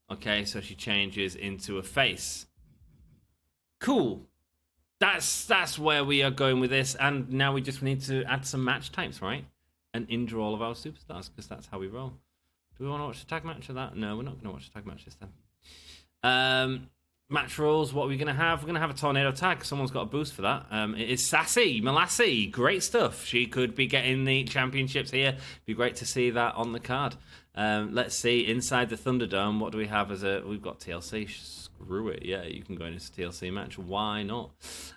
Okay, so she changes into a face. Cool. That's where we are going with this. And now we just need to add some match types, right? And injure all of our superstars, because that's how we roll. Do we want to watch the tag match of that? No, we're not going to watch the tag match this time. Match rules, what are we going to have? We're going to have a tornado tag. Someone's got a boost for that. It is Sassy Malassi. Great stuff. She could be getting the championships here. Be great to see that on the card. Let's see, inside the Thunderdome, what do we have as a... We've got TLC. screw it. Yeah, you can go in as a TLC match. Why not?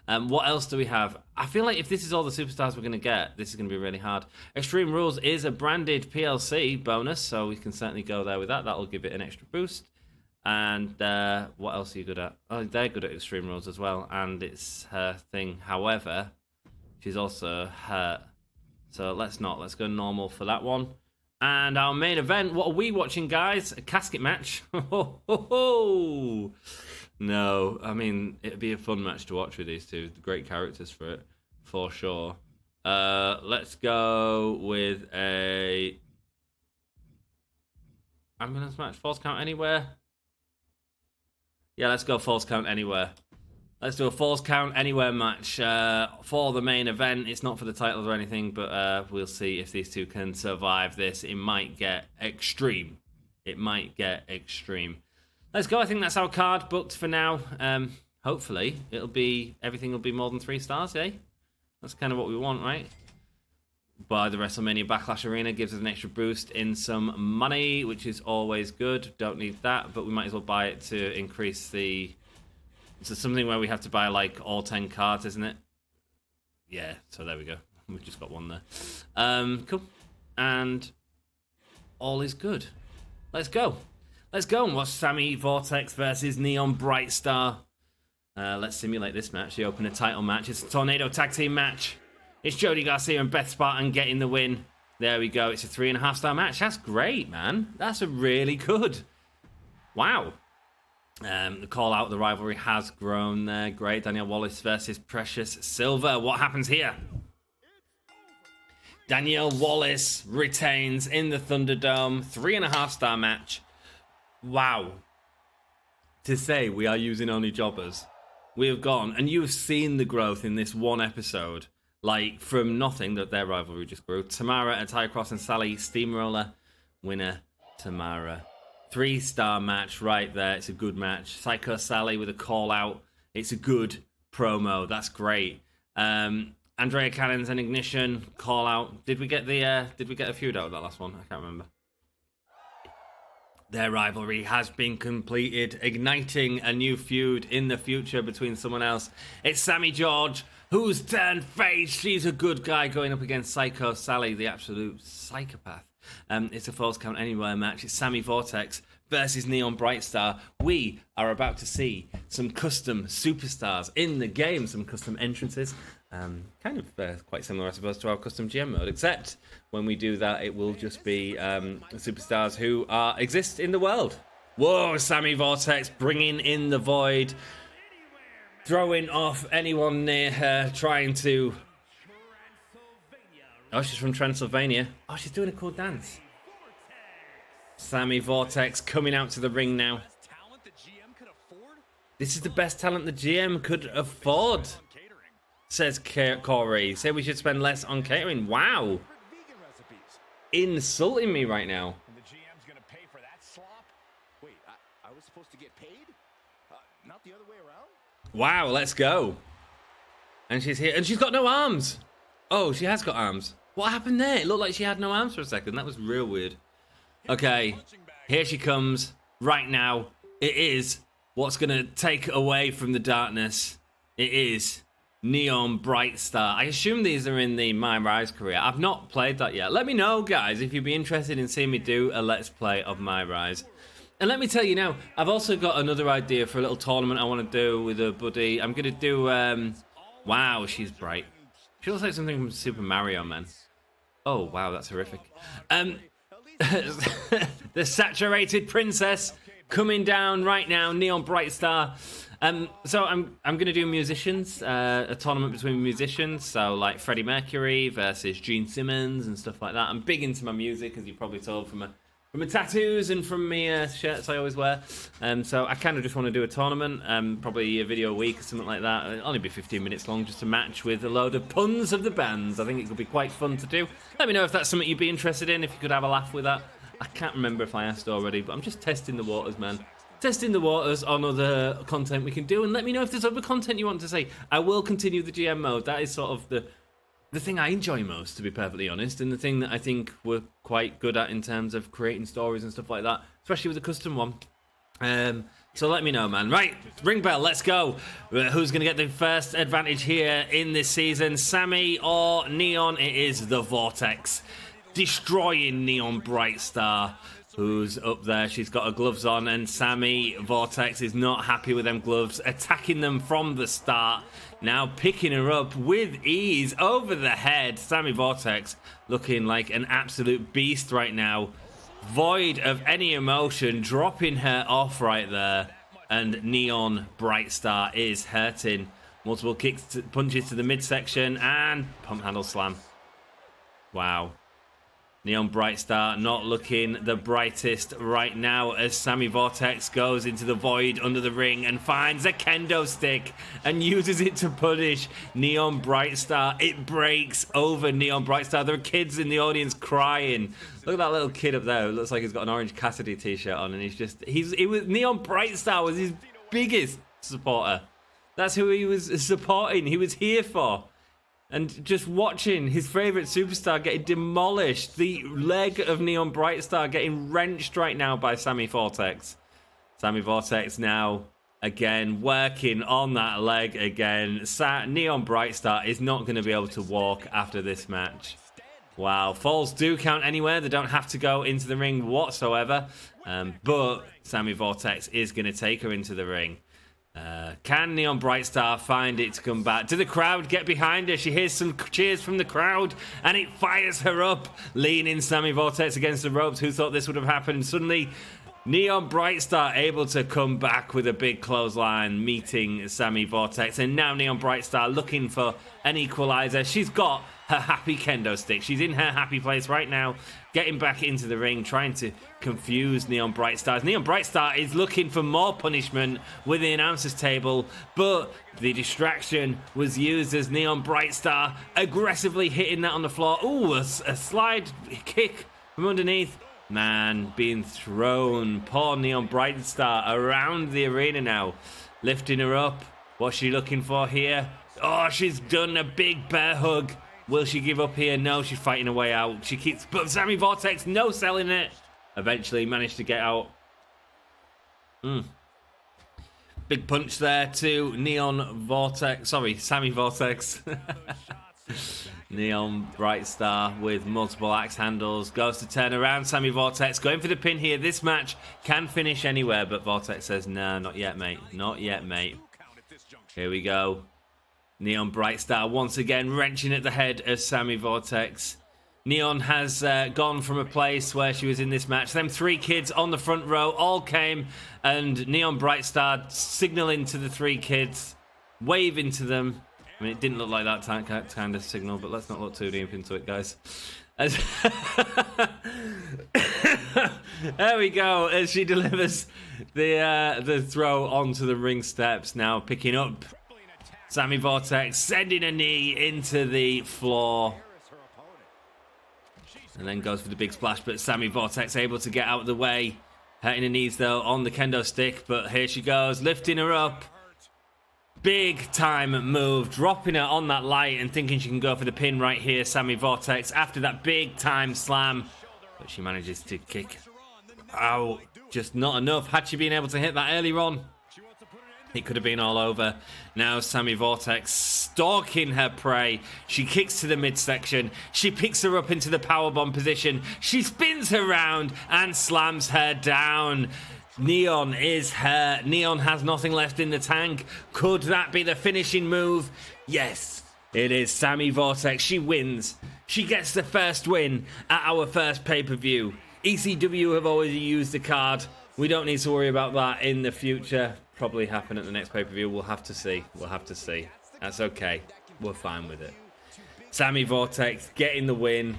What else do we have? I feel like if this is all the superstars we're going to get, this is going to be really hard. Extreme Rules is a branded PLC bonus, so we can certainly go there with that. That'll give it an extra boost. And what else are you good at? Oh, they're good at Extreme Rules as well, and it's her thing. However, she's also hurt. So let's not. Let's go normal for that one. And our main event, what are we watching, guys? A casket match? No, I mean, it'd be a fun match to watch with these two. Great characters for it, for sure. Let's go with a ambulance match. False count anywhere? Yeah, let's go false count anywhere. Let's do a false count anywhere match for the main event. It's not for the titles or anything, but we'll see if these two can survive this. It might get extreme. It might get extreme. Let's go. I think that's our card booked for now. Hopefully, everything will be more than 3 stars, eh? That's kind of what we want, right? Buy the WrestleMania Backlash Arena, gives us an extra boost in some money, which is always good. Don't need that, but we might as well buy it to increase the... So something where we have to buy like all 10 cards, isn't it? Yeah, so there we go. We've just got one there. Cool. And all is good. Let's go. Let's go and watch Sammy Vortex versus Neon Brightstar. Let's simulate this match, the opener title match. It's a Tornado Tag Team match. It's Jody Garcia and Beth Spartan getting the win. There we go. It's a 3.5-star match. That's great, man. That's a really good. Wow. The call out, the rivalry has grown there. Great. Danielle Wallace versus Precious Silver. What happens here? Danielle Wallace retains in the Thunderdome. 3.5-star match. Wow. To say we are using only jobbers. We have gone, and you've seen the growth in this one episode. Like, from nothing, that their rivalry just grew. Tamara, Ty Cross, and Sally Steamroller. Winner, Tamara. 3-star match right there. It's a good match. Psycho Sally with a call out. It's a good promo. That's great. Andrea Cannons and Ignition call out. Did we get a feud out of that last one? I can't remember. Their rivalry has been completed, igniting a new feud in the future between someone else. It's Sammy George, who's turned face. She's a good guy going up against Psycho Sally, the absolute psychopath. It's a false count anywhere match. It's Sammy Vortex versus Neon Brightstar. We are about to see some custom superstars in the game, some custom entrances. Kind of quite similar, I suppose, to our custom GM mode, except when we do that, it will just be superstars who exist in the world. Whoa, Sammy Vortex bringing in the void, throwing off anyone near her, trying to... Oh, she's from Transylvania. Oh, she's doing a cool dance. Sammy Vortex coming out to the ring now. This is the best talent the GM could afford, says Corey. Say we should spend less on catering. Wow. Insulting me right now. The GM's gonna pay for that slop? Wait, I was supposed to get paid? Not the other way around? Wow, let's go. And she's here. And she's got no arms. Oh, she has got arms. What happened there? It looked like she had no arms for a second. That was real weird. Okay, here she comes right now. It is what's going to take away from the darkness. It is Neon Brightstar. I assume these are in the My Rise career. I've not played that yet. Let me know, guys, if you'd be interested in seeing me do a Let's Play of My Rise. And let me tell you now, I've also got another idea for a little tournament I want to do with a buddy. I'm going to do... wow, she's bright. She looks like something from Super Mario, man. Oh, wow, that's horrific. The Saturated Princess coming down right now, Neon Brightstar. So I'm going to do musicians, a tournament between musicians. So like Freddie Mercury versus Gene Simmons and stuff like that. I'm big into my music, as you probably told from my tattoos and from my shirts I always wear. So I kind of just want to do a tournament, probably a video a week or something like that. It'll only be 15 minutes long, just a match with a load of puns of the bands. I think it could be quite fun to do. Let me know if that's something you'd be interested in, if you could have a laugh with that. I can't remember if I asked already, but I'm just testing the waters, man. Testing the waters on other content we can do, and let me know if there's other content you want to see. I will continue the GM mode. That is sort of the thing I enjoy most, to be perfectly honest, and the thing that I think we're quite good at in terms of creating stories and stuff like that, especially with the custom one. So let me know, man. Right, ring bell, let's go. Who's going to get the first advantage here in this season? Sammy or Neon? It is the Vortex. Destroying Neon Brightstar, who's up there. She's got her gloves on, and Sammy Vortex is not happy with them gloves. Attacking them from the start. Now picking her up with ease over the head. Sammy Vortex looking like an absolute beast right now. Void of any emotion, dropping her off right there, and Neon Brightstar is hurting. Multiple kicks, punches to the midsection, and pump handle slam. Wow. Neon Brightstar not looking the brightest right now as Sammy Vortex goes into the void under the ring and finds a kendo stick and uses it to punish Neon Brightstar. It breaks over Neon Brightstar. There are kids in the audience crying. Look at that little kid up there. It looks like he's got an Orange Cassidy t-shirt on, and Neon Brightstar was his biggest supporter. That's who he was supporting. He was here for. And just watching his favourite superstar getting demolished. The leg of Neon Brightstar getting wrenched right now by Sammy Vortex. Sammy Vortex now, again, working on that leg again. Neon Brightstar is not going to be able to walk after this match. Wow, falls do count anywhere. They don't have to go into the ring whatsoever. But Sammy Vortex is going to take her into the ring. Can Neon Brightstar find it to come back? Do the crowd get behind her? She hears some cheers from the crowd, and it fires her up. Leaning Sammy Vortex against the ropes. Who thought this would have happened? Suddenly, Neon Brightstar able to come back with a big clothesline, meeting Sammy Vortex. And now Neon Brightstar looking for an equalizer. She's got her happy kendo stick. She's in her happy place right now, getting back into the ring, trying to confuse Neon Brightstar. Neon Brightstar is looking for more punishment with the announcer's table, but the distraction was used as Neon Brightstar aggressively hitting that on the floor. Ooh, a slide kick from underneath. Man, being thrown. Poor Neon Brightstar around the arena now, lifting her up. What's she looking for here? Oh, she's done a big bear hug. Will she give up here? No, she's fighting her way out. She keeps... But Sammy Vortex, no selling it. Eventually managed to get out. Big punch there to Sammy Vortex. Neon Brightstar with multiple axe handles. Goes to turn around. Sammy Vortex going for the pin here. This match can finish anywhere, but Vortex says, nah, not yet, mate. Not yet, mate. Here we go. Neon Brightstar once again wrenching at the head of Sammy Vortex. Neon has gone from a place where she was in this match. Them three kids on the front row all came, and Neon Brightstar signaling to the three kids, waving to them. I mean, it didn't look like that kind of signal, but let's not look too deep into it, guys. There we go, as she delivers the throw onto the ring steps. Now picking up Sammy Vortex, sending a knee into the floor. And then goes for the big splash, but Sammy Vortex able to get out of the way. Hurting her knees, though, on the kendo stick. But here she goes, lifting her up. Big time move, dropping her on that light and thinking she can go for the pin right here, Sammy Vortex, after that big time slam. But she manages to kick out. Just not enough. Had she been able to hit that earlier on, it could have been all over. Now Sammy Vortex stalking her prey. She kicks to the midsection. She picks her up into the powerbomb position. She spins her round and slams her down. Neon is hurt. Neon has nothing left in the tank. Could that be the finishing move? Yes, it is. Sammy Vortex, she wins. She gets the first win at our first pay-per-view. ECW have already used the card. We don't need to worry about that in the future. Probably happen at the next pay-per-view. We'll have to see. We'll have to see. That's okay. We're fine with it. Sammy Vortex getting the win.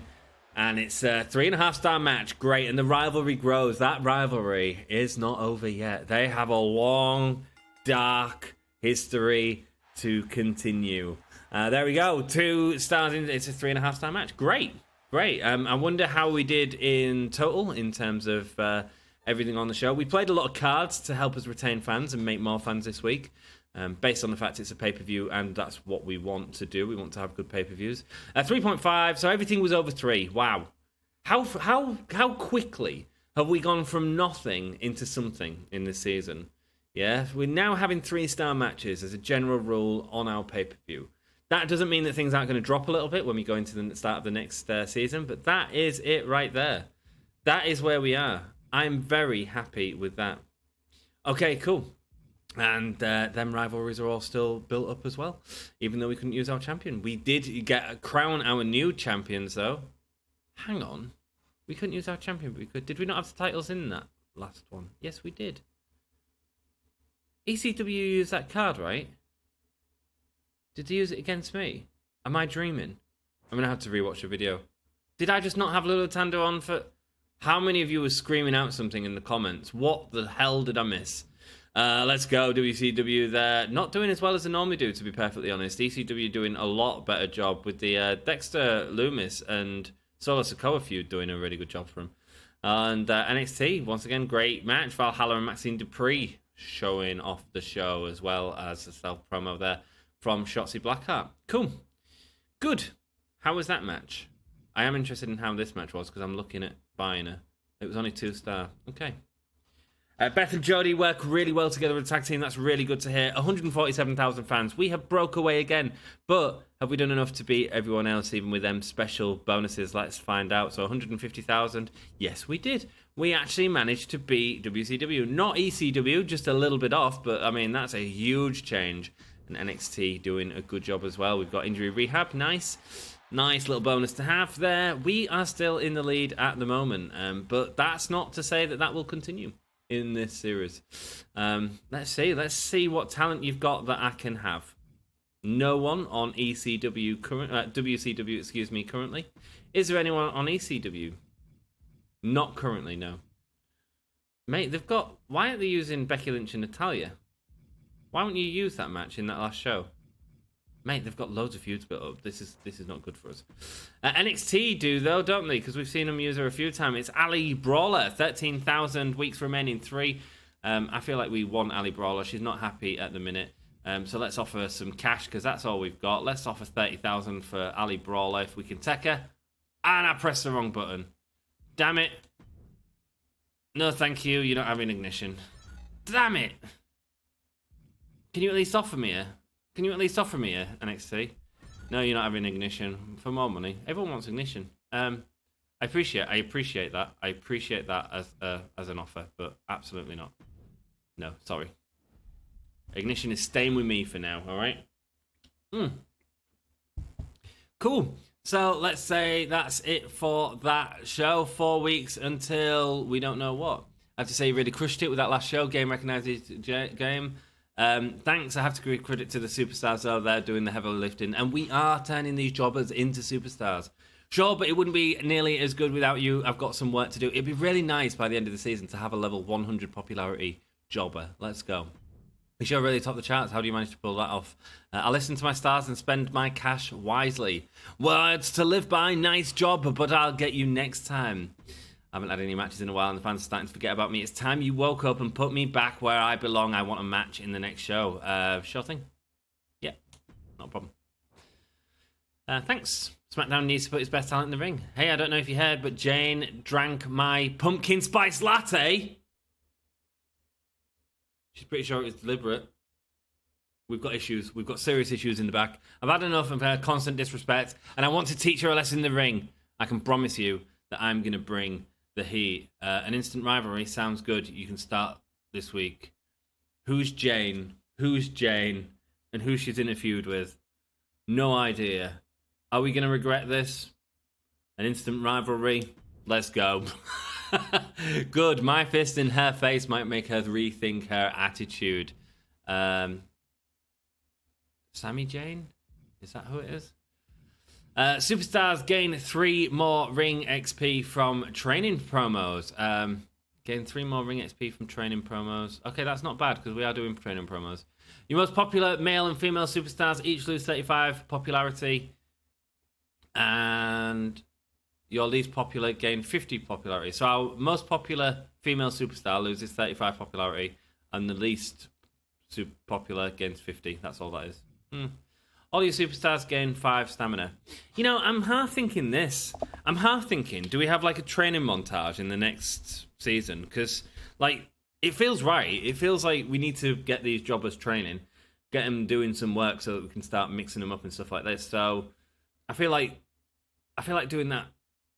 And it's a 3.5-star match. Great. And the rivalry grows. That rivalry is not over yet. They have a long, dark history to continue. There we go. 2 stars in. It's a 3.5-star match. Great. Great. I wonder how we did in total in terms of everything on the show. We played a lot of cards to help us retain fans and make more fans this week. Based on the fact it's a pay-per-view, and that's what we want to do. We want to have good pay-per-views. 3.5, so everything was over 3. Wow. How quickly have we gone from nothing into something in this season? Yeah, we're now having 3-star matches as a general rule on our pay-per-view. That doesn't mean that things aren't going to drop a little bit when we go into the start of the next season, but that is it right there. That is where we are. I'm very happy with that. Okay, cool. And them rivalries are all still built up as well, even though we couldn't use our champion. We did crown our new champions, though. Hang on. We couldn't use our champion, but we could. Did we not have the titles in that last one? Yes, we did. ECW used that card, right? Did they use it against me? Am I dreaming? I'm going to have to rewatch the video. Did I just not have Lulu Tando on for... How many of you were screaming out something in the comments? What the hell did I miss? Let's go, WCW there. Not doing as well as they normally do, to be perfectly honest. ECW doing a lot better job with the Dexter Loomis and Solo Sikoa feud doing a really good job for him. And NXT, once again, great match. Valhalla and Maxine Dupree showing off the show, as well as a self-promo there from Shotzi Blackheart. Cool. Good. How was that match? I am interested in how this match was, because I'm looking at buying her. It was only 2-star. Okay. Beth and Jody work really well together with a tag team. That's really good to hear. 147,000 fans. We have broke away again. But have we done enough to beat everyone else, even with them special bonuses? Let's find out. So 150,000. Yes, we did. We actually managed to beat WCW. Not ECW, just a little bit off. But, I mean, that's a huge change. And NXT doing a good job as well. We've got injury rehab. Nice. Nice little bonus to have there. We are still in the lead at the moment. But that's not to say that will continue in this series. Let's see what talent you've got that I can have. No one on WCW currently. Is there anyone on ECW? Not currently, no. Mate, why aren't they using Becky Lynch and Natalya? Why wouldn't you use that match in that last show? Mate, they've got loads of feuds built up. This is not good for us. NXT do, though, don't they? Because we've seen them use her a few times. It's Ali Brawler, 13,000 weeks remaining, 3. I feel like we want Ali Brawler. She's not happy at the minute. So let's offer some cash, because that's all we've got. Let's offer 30,000 for Ali Brawler if we can take her. And I pressed the wrong button. Damn it. No, thank you. You're not having ignition. Damn it. Can you at least offer me a... Can you at least offer me a NXT? No, you're not having ignition. For more money. Everyone wants ignition. I appreciate that. I appreciate that as an offer, but absolutely not. No, sorry. Ignition is staying with me for now, alright? Cool. So let's say that's it for that show. 4 weeks until we don't know what. I have to say you really crushed it with that last show. Game recognizes game. Thanks, I have to give credit to the superstars though. They're doing the heavy lifting, and we are turning these jobbers into superstars. Sure, but it wouldn't be nearly as good without you. I've got some work to do. It'd be really nice by the end of the season to have a level 100 popularity jobber. Let's go. We should really top the charts. How do you manage to pull that off? I listen to my stars and spend my cash wisely. Words to live by, nice job, but I'll get you next time. I haven't had any matches in a while and the fans are starting to forget about me. It's time you woke up and put me back where I belong. I want a match in the next show. Sure thing. Yeah, not a problem. Thanks. SmackDown needs to put its best talent in the ring. Hey, I don't know if you heard, but Jane drank my pumpkin spice latte. She's pretty sure it was deliberate. We've got issues. We've got serious issues in the back. I've had enough of her constant disrespect, and I want to teach her a lesson in the ring. I can promise you that I'm going to bring the heat. An instant rivalry sounds good. You can start this week. Who's Jane? Who's Jane? And who she's in a feud with? No idea. Are we going to regret this? An instant rivalry? Let's go. Good. My fist in her face might make her rethink her attitude. Sammy Jane? Is that who it is? Superstars gain 3 more ring XP from training promos. Gain 3 more ring XP from training promos. Okay, that's not bad because we are doing training promos. Your most popular male and female superstars each lose 35 popularity. And your least popular gain 50 popularity. So our most popular female superstar loses 35 popularity. And the least super popular gains 50. That's all that is. All your superstars gain 5 stamina. You know, I'm half thinking this. Do we have like a training montage in the next season? Because, like, it feels right. It feels like we need to get these jobbers training, get them doing some work so that we can start mixing them up and stuff like this. So I feel like doing that.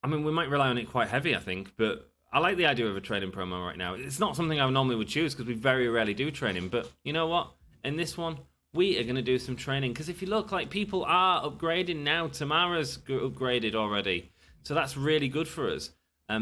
I mean, we might rely on it quite heavy, I think, but I like the idea of a training promo right now. It's not something I normally would choose because we very rarely do training, but you know what? In this one, we are going to do some training because if you look, like, people are upgrading now. Tamara's upgraded already, so that's really good for us.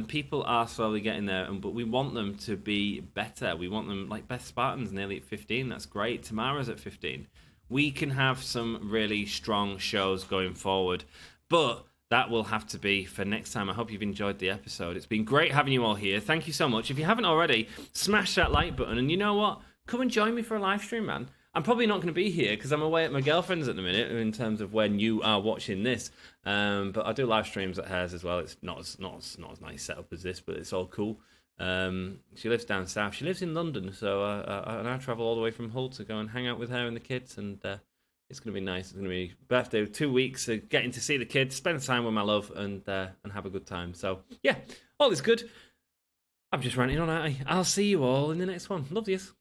People are slowly getting there, but we want them to be better. We want them, like Beth Spartan's nearly at 15. That's great. Tamara's at 15. We can have some really strong shows going forward, but that will have to be for next time. I hope you've enjoyed the episode. It's been great having you all here. Thank you so much. If you haven't already, smash that like button. And you know what? Come and join me for a live stream, man. I'm probably not going to be here because I'm away at my girlfriend's at the minute in terms of when you are watching this. But I do live streams at hers as well. It's not as nice setup as this, but it's all cool. She lives down south. She lives in London, so I travel all the way from Hull to go and hang out with her and the kids. And it's going to be nice. It's going to be birthday, 2 weeks, getting to see the kids, spend time with my love, and have a good time. So, yeah, all is good. I'm just ranting on, aren't I? I'll see you all in the next one. Love yous.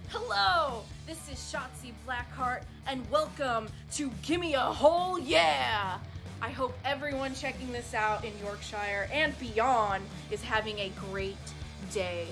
Hello, this is Shotzi Blackheart, and welcome to Gimme a Whole Yeah! I hope everyone checking this out in Yorkshire and beyond is having a great day.